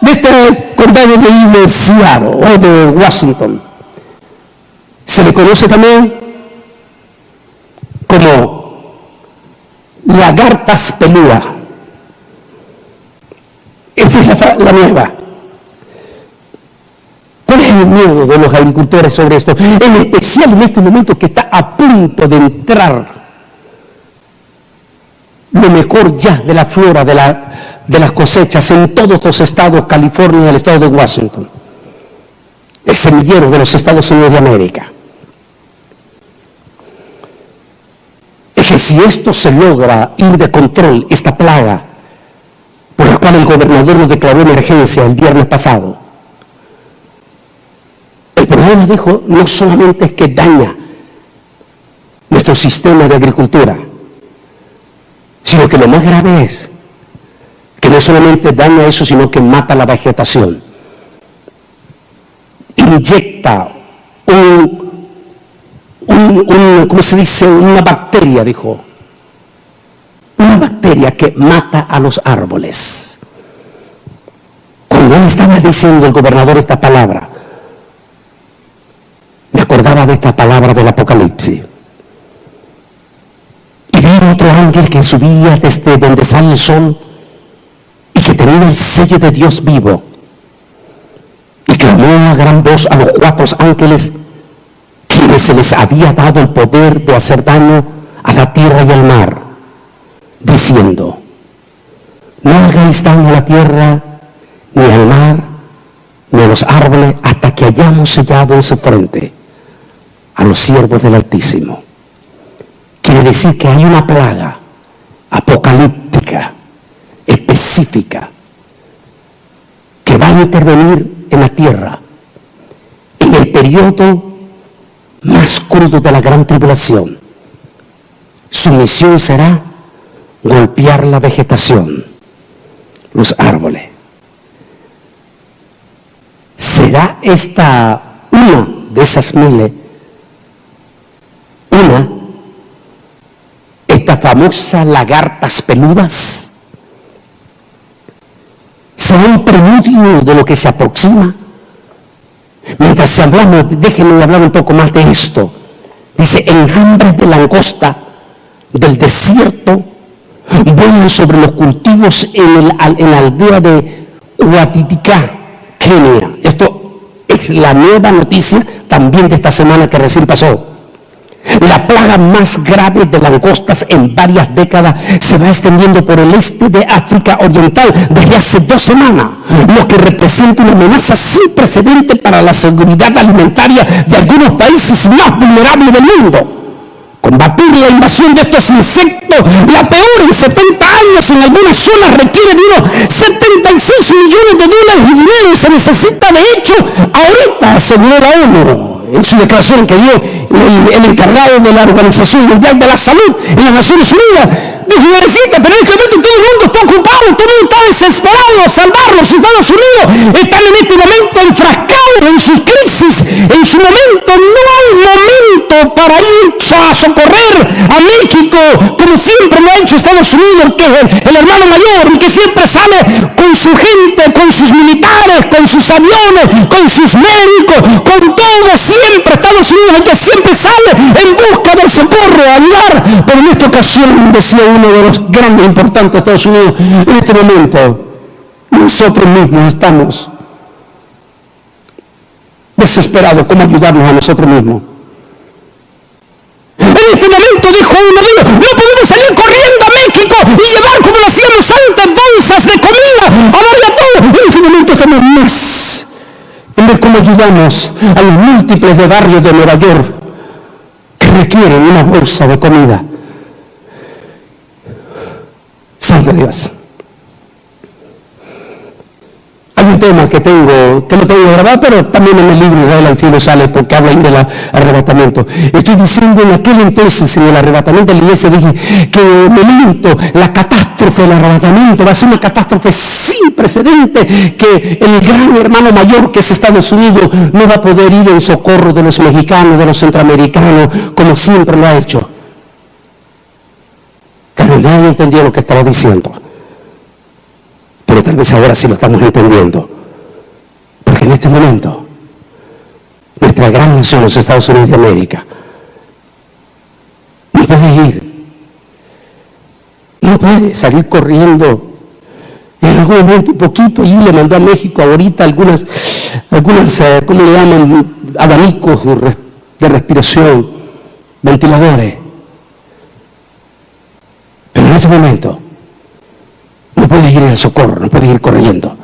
de este condado de Seattle o de Washington. Se le conoce también como lagartas pelúas. Esta es la nueva. ¿Cuál es el miedo de los agricultores sobre esto? En especial en este momento que está a punto de entrar lo mejor ya de la flora de las cosechas en todos los estados, California y el estado de Washington, el semillero de los Estados Unidos de América. Es que si esto se logra ir de control, esta plaga, por la cual el gobernador nos declaró emergencia el viernes pasado, el problema, dijo, no solamente es que daña nuestro sistema de agricultura, sino que lo más grave es que no solamente daña eso, sino que mata la vegetación. Inyecta ¿cómo se dice? Una bacteria, dijo. Una bacteria que mata a los árboles. Cuando él estaba diciendo, el gobernador, esta palabra, me acordaba de esta palabra del Apocalipsis. Y vi otro ángel que subía desde donde sale el sol y que tenía el sello de Dios vivo. Y clamó a gran voz a los 4 ángeles, quienes se les había dado el poder de hacer daño a la tierra y al mar, diciendo: no hagáis daño a la tierra, ni al mar, ni a los árboles, hasta que hayamos sellado en su frente a los siervos del Altísimo. Quiere decir que hay una plaga apocalíptica, específica, que va a intervenir en la tierra en el periodo más crudo de la gran tribulación. Su misión será golpear la vegetación, los árboles. ¿Será esta una de esas miles? Estas famosas lagartas peludas, será un preludio de lo que se aproxima. Mientras hablamos, déjenme hablar un poco más de esto. Dice: enjambres de langosta del desierto vuelan sobre los cultivos en la aldea de Huatiticá, Kenia. Esto es la nueva noticia también de esta semana que recién pasó. La plaga más grave de langostas en varias décadas se va extendiendo por el este de África Oriental desde hace 2 semanas, lo que representa una amenaza sin precedente para la seguridad alimentaria de algunos países más vulnerables del mundo. Combatir la invasión de estos insectos, la peor en 70 años en algunas zonas, requiere de unos 76 millones de dólares y dinero se necesita. De hecho, ahorita, aseguró la ONU en su declaración que dio el encargado de la Organización Mundial de la Salud en las Naciones Unidas, dijo: pero en este momento todo el mundo está ocupado, todo el mundo está desesperado a salvar. Los Estados Unidos están en este momento enfrascados en sus crisis, en su momento. No hay momento para ir a socorrer a México como siempre lo ha hecho Estados Unidos, que es el hermano mayor y que siempre sale con su gente, con sus militares, con sus aviones, con sus médicos, con todo. Siempre Estados Unidos es el que siempre sale en busca del socorro, a ayudar. Pero en esta ocasión, decía uno de los grandes importantes de Estados Unidos, en este momento nosotros mismos estamos desesperados. ¿Cómo ayudarnos a nosotros mismos? En este momento, dijo uno de ellos, no podemos salir corriendo a México y llevar, como lo hacíamos antes, bolsas de comida a darle a todos. En este momento estamos más en ver cómo ayudamos a los múltiples de barrios de Nueva York que requieren una bolsa de comida. Santo Dios. un tema que lo tengo grabado, pero también en el libro Israel al filo sale porque habla ahí del arrebatamiento. Estoy diciendo, en aquel entonces, en el arrebatamiento de la iglesia, dije que en el momento, la catástrofe del arrebatamiento va a ser una catástrofe sin precedente, que el gran hermano mayor que es Estados Unidos no va a poder ir en socorro de los mexicanos, de los centroamericanos, como siempre lo ha hecho. Claro, nadie entendió lo que estaba diciendo. Pero tal vez ahora sí lo estamos entendiendo. Porque en este momento, nuestra gran nación, los Estados Unidos de América, no puede ir. No puede salir corriendo. En algún momento, un poquito, y le mandó a México ahorita algunas ¿cómo le llaman? Abanicos de respiración, ventiladores. Pero en este momento, no puedes ir al socorro, no puedes ir corriendo.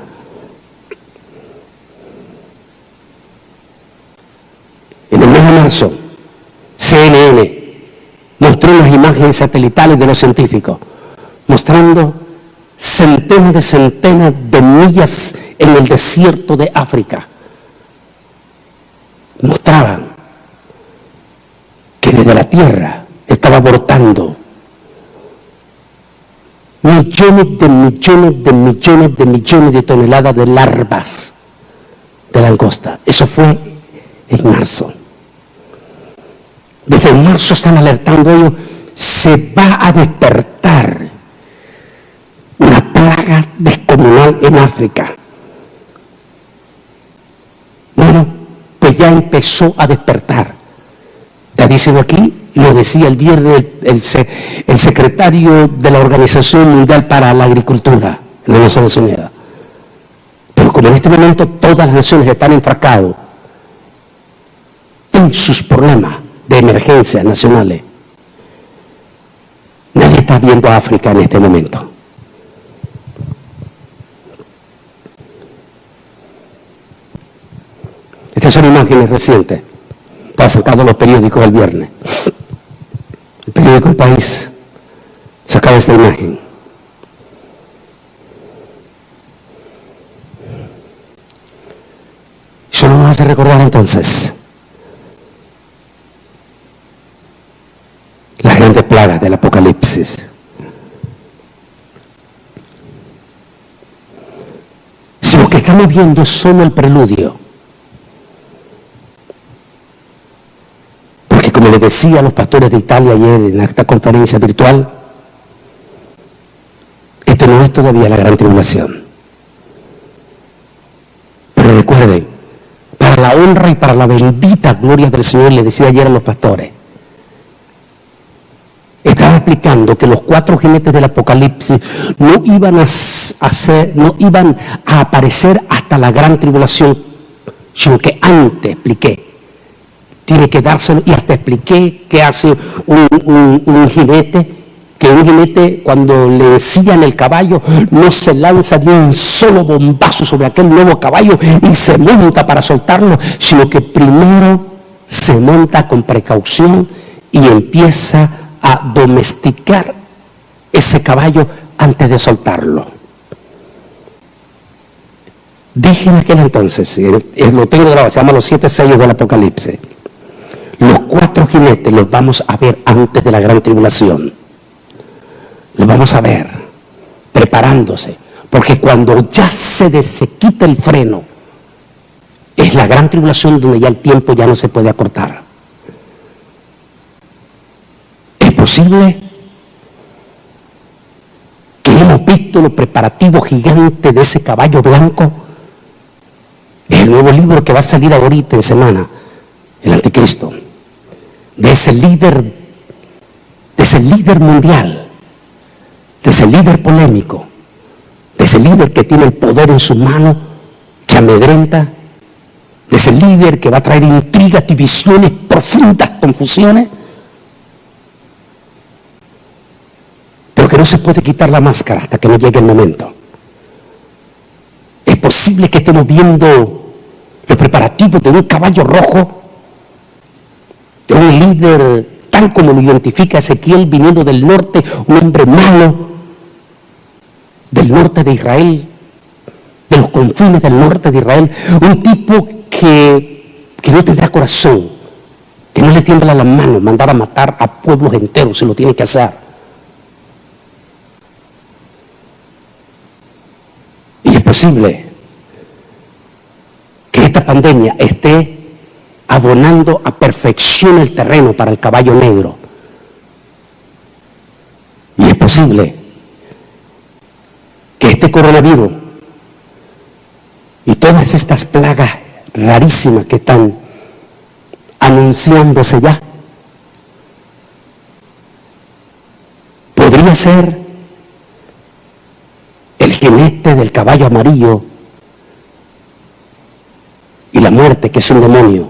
En el mes de marzo, CNN mostró unas imágenes satelitales de los científicos, mostrando centenas de millas en el desierto de África. Mostraban que desde la Tierra estaba brotando millones de toneladas de larvas de langosta. Eso fue en marzo. Desde marzo están alertando ellos, se va a despertar una plaga descomunal en África. Bueno, pues ya empezó a despertar. Está diciendo aquí, lo decía el viernes el secretario de la Organización Mundial para la Agricultura en las Naciones Unidas. Pero como en este momento todas las naciones están enfrascadas en sus problemas de emergencia nacionales, nadie está viendo a África en este momento. Estas son imágenes recientes. Está sacado los periódicos el viernes. El periódico El País sacaba esta imagen. Eso nos hace recordar entonces las grandes plagas del Apocalipsis. Si lo que estamos viendo es solo el preludio, como les decía a los pastores de Italia ayer en esta conferencia virtual, esto no es todavía la gran tribulación. Pero recuerden, para la honra y para la bendita gloria del Señor, les decía ayer a los pastores, estaba explicando que los 4 jinetes del Apocalipsis no iban a aparecer hasta la gran tribulación, sino que antes expliqué. Tiene que dárselo, y hasta expliqué que hace un jinete, que un jinete cuando le ensillan el caballo no se lanza de un solo bombazo sobre aquel nuevo caballo y se monta para soltarlo, sino que primero se monta con precaución y empieza a domesticar ese caballo antes de soltarlo. Dije en aquel entonces, lo tengo grabado, se llama Los 7 sellos del Apocalipsis. Los 4 jinetes los vamos a ver antes de la gran tribulación. Los vamos a ver preparándose, porque cuando ya se quita el freno, es la gran tribulación donde ya el tiempo ya no se puede acortar. Es posible que hemos visto los preparativos gigantes de ese caballo blanco. Es el nuevo libro que va a salir ahorita en semana, el Anticristo. De ese líder mundial, de ese líder polémico, de ese líder que tiene el poder en sus manos, que amedrenta, de ese líder que va a traer intrigas, divisiones, profundas confusiones, pero que no se puede quitar la máscara hasta que no llegue el momento. Es posible que estemos viendo los preparativos de un caballo rojo, de un líder tal como lo identifica Ezequiel, viniendo del norte, un hombre malo del norte de Israel, de los confines del norte de Israel, un tipo que no tendrá corazón, que no le tiembla las manos, mandar a matar a pueblos enteros si lo tiene que hacer. Y es posible que esta pandemia esté abonando a perfección el terreno para el caballo negro. Y es posible que este coronavirus y todas estas plagas rarísimas que están anunciándose ya, podría ser el jinete del caballo amarillo y la muerte, que es un demonio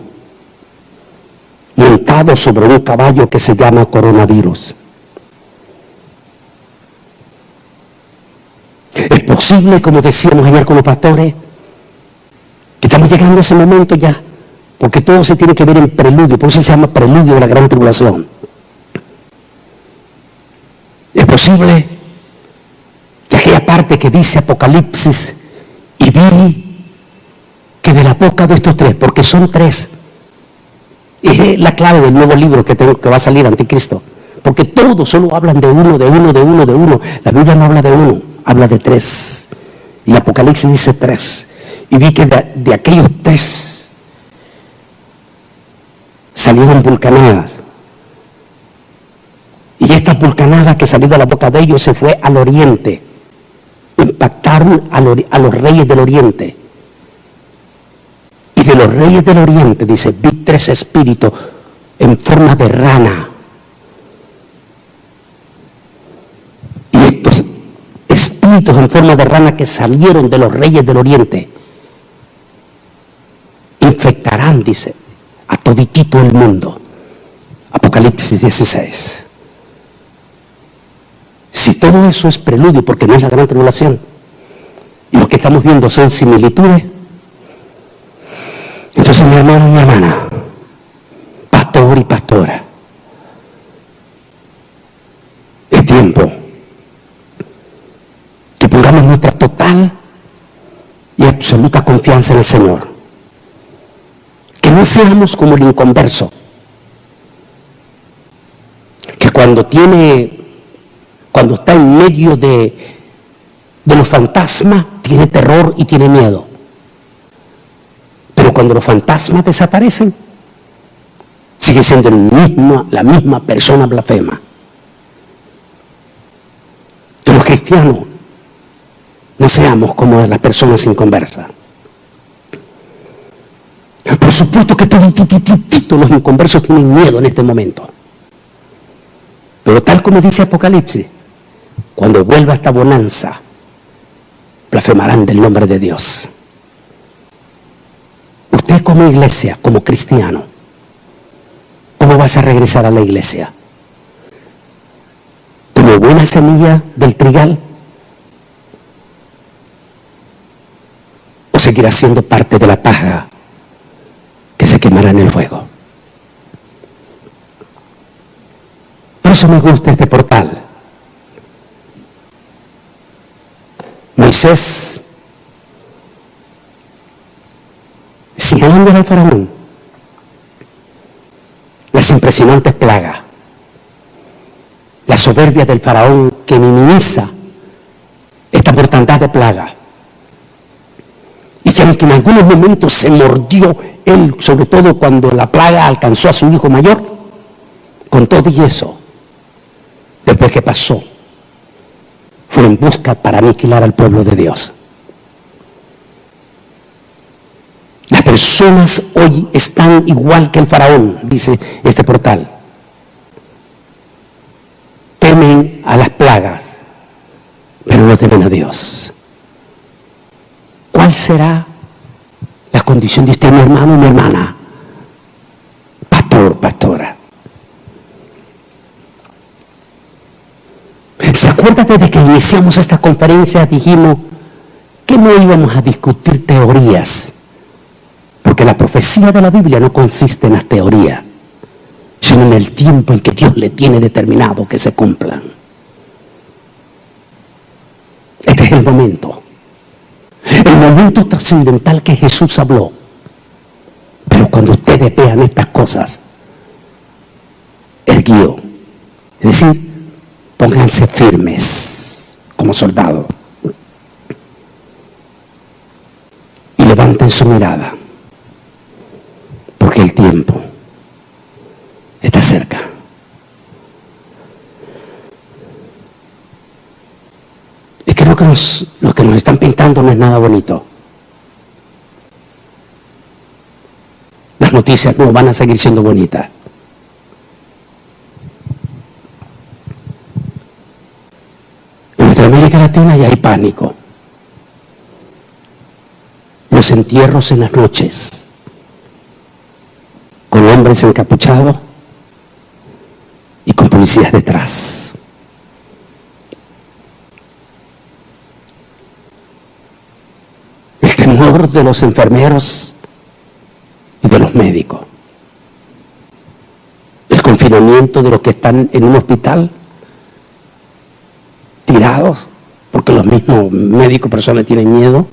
montado sobre un caballo que se llama coronavirus. Es posible, como decíamos ayer con los pastores, que estamos llegando a ese momento ya, porque todo se tiene que ver en preludio, por eso se llama preludio de la gran tribulación. Es posible que aquella parte que dice Apocalipsis, y vi que de la boca de estos tres, porque son tres, es la clave del nuevo libro que va a salir, Anticristo, porque todos solo hablan de uno. La Biblia no habla de uno, habla de tres, y Apocalipsis dice tres. Y vi que de aquellos tres salieron vulcanadas, y esta vulcanada que salió de la boca de ellos se fue al oriente, impactaron a los reyes del oriente. Y de los reyes del oriente, dice, vi tres espíritus en forma de rana. Y estos espíritus en forma de rana que salieron de los reyes del oriente infectarán, dice, a toditito el mundo. Apocalipsis 16. Si todo eso es preludio, porque no es la gran tribulación, y lo que estamos viendo son similitudes, entonces, mi hermano y mi hermana, pastor y pastora, es tiempo que pongamos nuestra total y absoluta confianza en el Señor. Que no seamos como el inconverso, que cuando está en medio de los fantasmas, tiene terror y tiene miedo. Pero cuando los fantasmas desaparecen, sigue siendo la misma persona blasfema. Que los cristianos no seamos como las personas inconversas. Por supuesto que todos los inconversos tienen miedo en este momento. Pero tal como dice Apocalipsis, cuando vuelva esta bonanza, blasfemarán del nombre de Dios. Usted como iglesia, como cristiano, ¿cómo vas a regresar a la iglesia? ¿Como buena semilla del trigal? ¿O seguirás siendo parte de la paja que se quemará en el fuego? Por eso me gusta este portal. Moisés, señalando al faraón las impresionantes plagas, la soberbia del faraón que minimiza esta mortandad de plagas, y que aunque en algunos momentos se mordió él, sobre todo cuando la plaga alcanzó a su hijo mayor, con todo y eso, después que pasó, fue en busca para aniquilar al pueblo de Dios. Las personas hoy están igual que el faraón, dice este portal. Temen a las plagas, pero no temen a Dios. ¿Cuál será la condición de usted, mi hermano y mi hermana? Pastor, pastora. ¿Se acuerda desde que iniciamos esta conferencia? Dijimos que no íbamos a discutir teorías, porque la profecía de la Biblia no consiste en las teorías, sino en el tiempo en que Dios le tiene determinado que se cumplan. Este es el momento. el momento trascendental que Jesús habló. Pero cuando ustedes vean estas cosas, erguido, es decir, pónganse firmes como soldados y levanten su mirada, porque el tiempo está cerca. Y creo que lo que nos están pintando no es nada bonito. Las noticias no van a seguir siendo bonitas. En nuestra América Latina ya hay pánico. Los entierros en las noches, con hombres encapuchados y con policías detrás. El temor de los enfermeros y de los médicos. El confinamiento de los que están en un hospital tirados porque los mismos médicos, personas tienen miedo.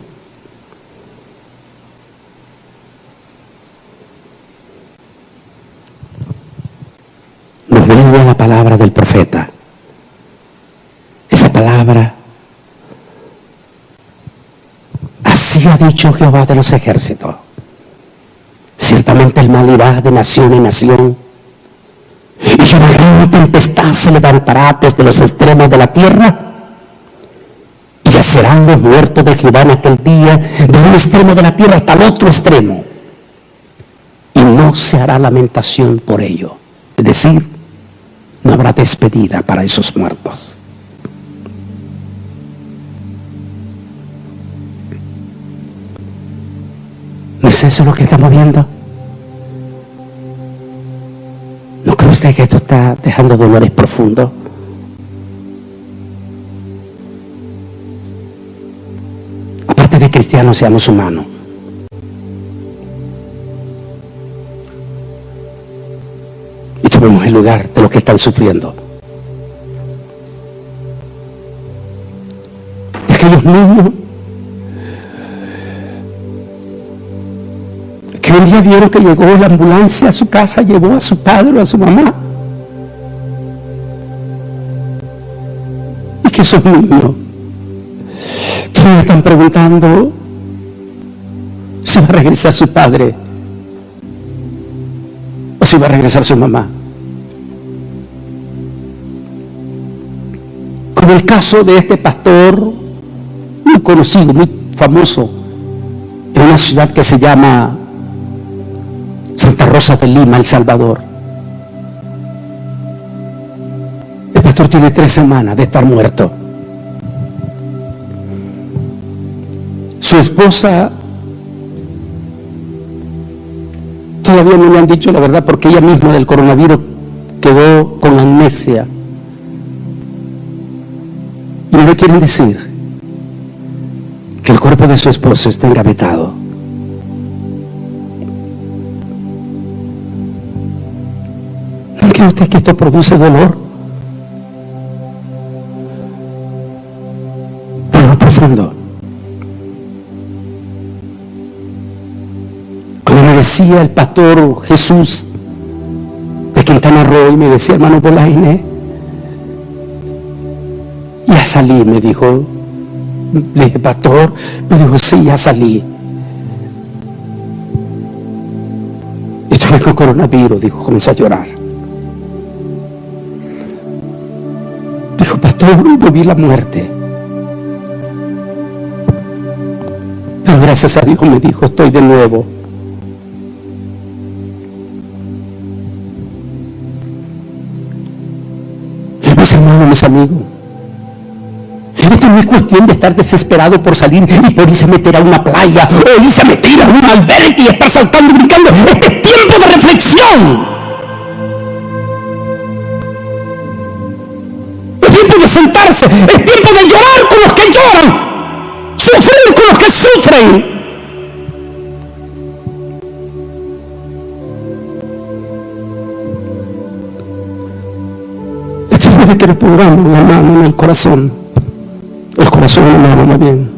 Nos vuelve a la palabra del profeta. Esa palabra: así ha dicho Jehová de los ejércitos. Ciertamente el mal irá de nación en nación, y una gran tempestad se levantará desde los extremos de la tierra, y yacerán los muertos de Jehová en aquel día, de un extremo de la tierra hasta el otro extremo, y no se hará lamentación por ello. Es decir, no habrá despedida para esos muertos. ¿No es eso lo que estamos viendo? ¿No cree usted que esto está dejando dolores profundos? Aparte de cristianos, seamos humanos. Y tomemos el lugar de los que están sufriendo. De aquellos niños que un día vieron que llegó la ambulancia a su casa, llevó a su padre o a su mamá, y que esos niños que me están preguntando si va a regresar su padre o si va a regresar su mamá. Como el caso de este pastor muy conocido, muy famoso, en una ciudad que se llama Santa Rosa de Lima, El Salvador. El pastor tiene 3 semanas de estar muerto. Su esposa todavía no le han dicho la verdad, porque ella misma del coronavirus quedó con amnesia. Y no le quieren decir que el cuerpo de su esposo está engavetado. ¿No cree usted que esto produce dolor? Dolor profundo. Cuando me decía el pastor Jesús de Quintana Roo, y me decía: hermano Bolaine, ya salí, me dijo. Le dije: pastor. Me dijo: sí, ya salí. Estuve con coronavirus, dijo. Comenzó a llorar. Dijo: pastor, yo vi la muerte, pero gracias a Dios, me dijo, estoy de nuevo. Mis hermanos, mis amigos, esto no es cuestión de estar desesperado por salir y por irse a meter a una playa o irse a meter a un albergue y estar saltando y brincando. Este es tiempo de reflexión. Es tiempo de sentarse. Es tiempo de llorar con los que lloran, sufrir con los que sufren. Es tiempo de que le pongamos la mano en el corazón. El corazón en la mano, más bien.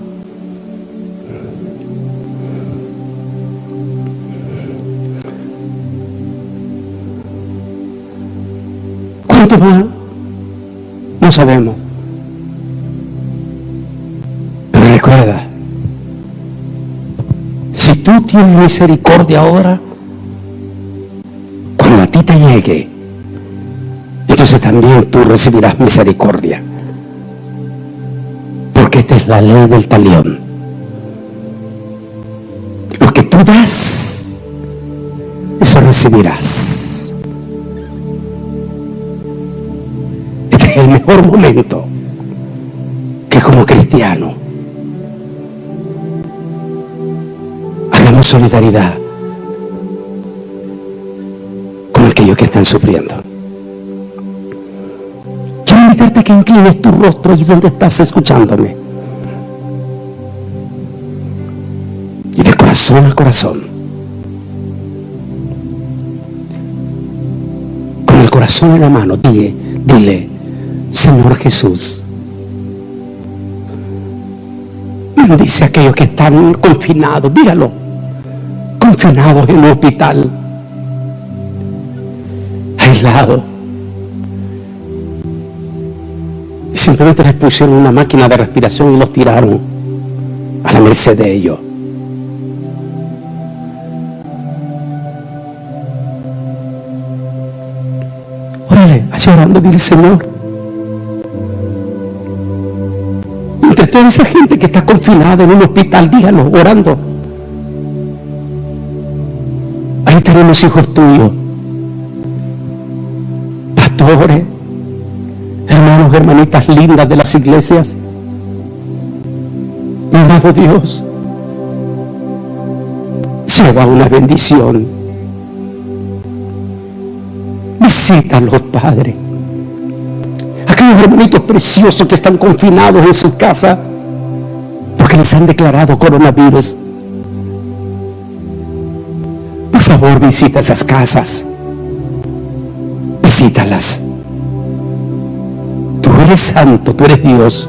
¿Cuánto más? No sabemos. Pero recuerda, si tú tienes misericordia ahora, cuando a ti te llegue, entonces también tú recibirás misericordia. Porque esta es la ley del talión. Lo que tú das, eso recibirás. Este es el mejor momento que como cristiano hagamos solidaridad con aquellos que están sufriendo. Quiero invitarte a que inclines tu rostro allí donde estás escuchándome, y de corazón a corazón, con el corazón en la mano, dile: Señor Jesús, bendice a aquellos que están confinados, dígalo, confinados en un hospital, aislados, y simplemente les pusieron una máquina de respiración y los tiraron a la merced de ellos. Órale, así orando, dile: Señor, entre toda esa gente que está confinada en un hospital, dígalo, orando, ahí tenemos hijos tuyos, pastores, hermanos, hermanitas lindas de las iglesias. Mi amado Dios, lleva una bendición. Visítalos, Padre. Aquellos hermanitos preciosos que están confinados en sus casas porque les han declarado coronavirus. Por favor, visita esas casas. Visítalas. Tú eres santo, tú eres Dios.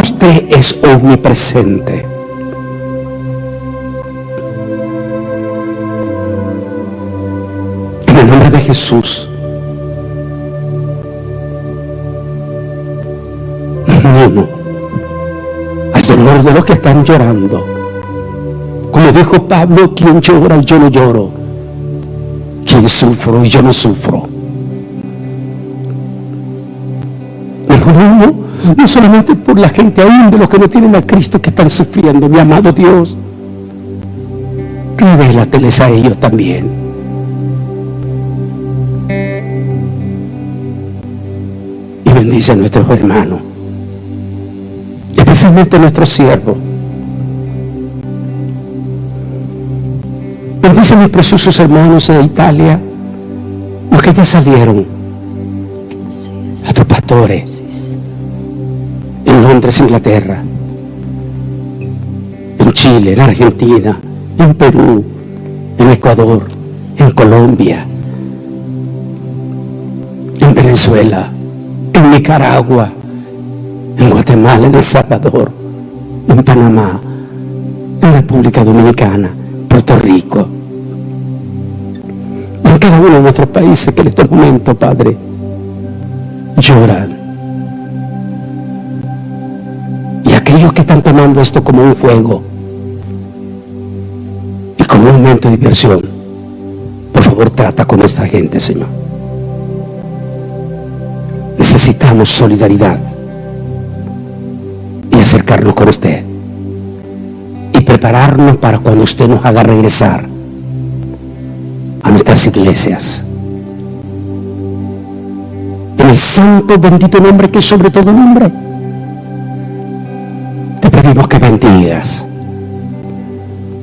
Usted es omnipresente. En el nombre de Jesús, nos unimos al dolor de los que están llorando. Como dijo Pablo: quien llora y yo no lloro, quien sufro y yo no sufro. Nos unimos no solamente por la gente aún de los que no tienen a Cristo, que están sufriendo. Mi amado Dios, revélateles a ellos también. Y bendice a nuestros hermanos, especialmente a nuestros siervos. Bendice a mis preciosos hermanos de Italia, los que ya salieron, a tus pastores en Londres, Inglaterra, en Chile, en Argentina, en Perú, en Ecuador, en Colombia, en Venezuela, en Nicaragua, en Guatemala, en El Salvador, en Panamá, en República Dominicana, Puerto Rico, en cada uno de nuestros países que en estos momentos, Padre, lloran. Y aquellos que están tomando esto como un fuego y como un momento de diversión, por favor, trata con esta gente, Señor. Necesitamos solidaridad y acercarnos con usted y prepararnos para cuando usted nos haga regresar a nuestras iglesias. En el santo bendito nombre que es sobre todo nombre, te pedimos que bendigas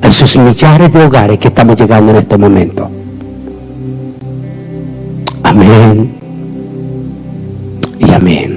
a esos millares de hogares que estamos llegando en este momento. Amén y amén.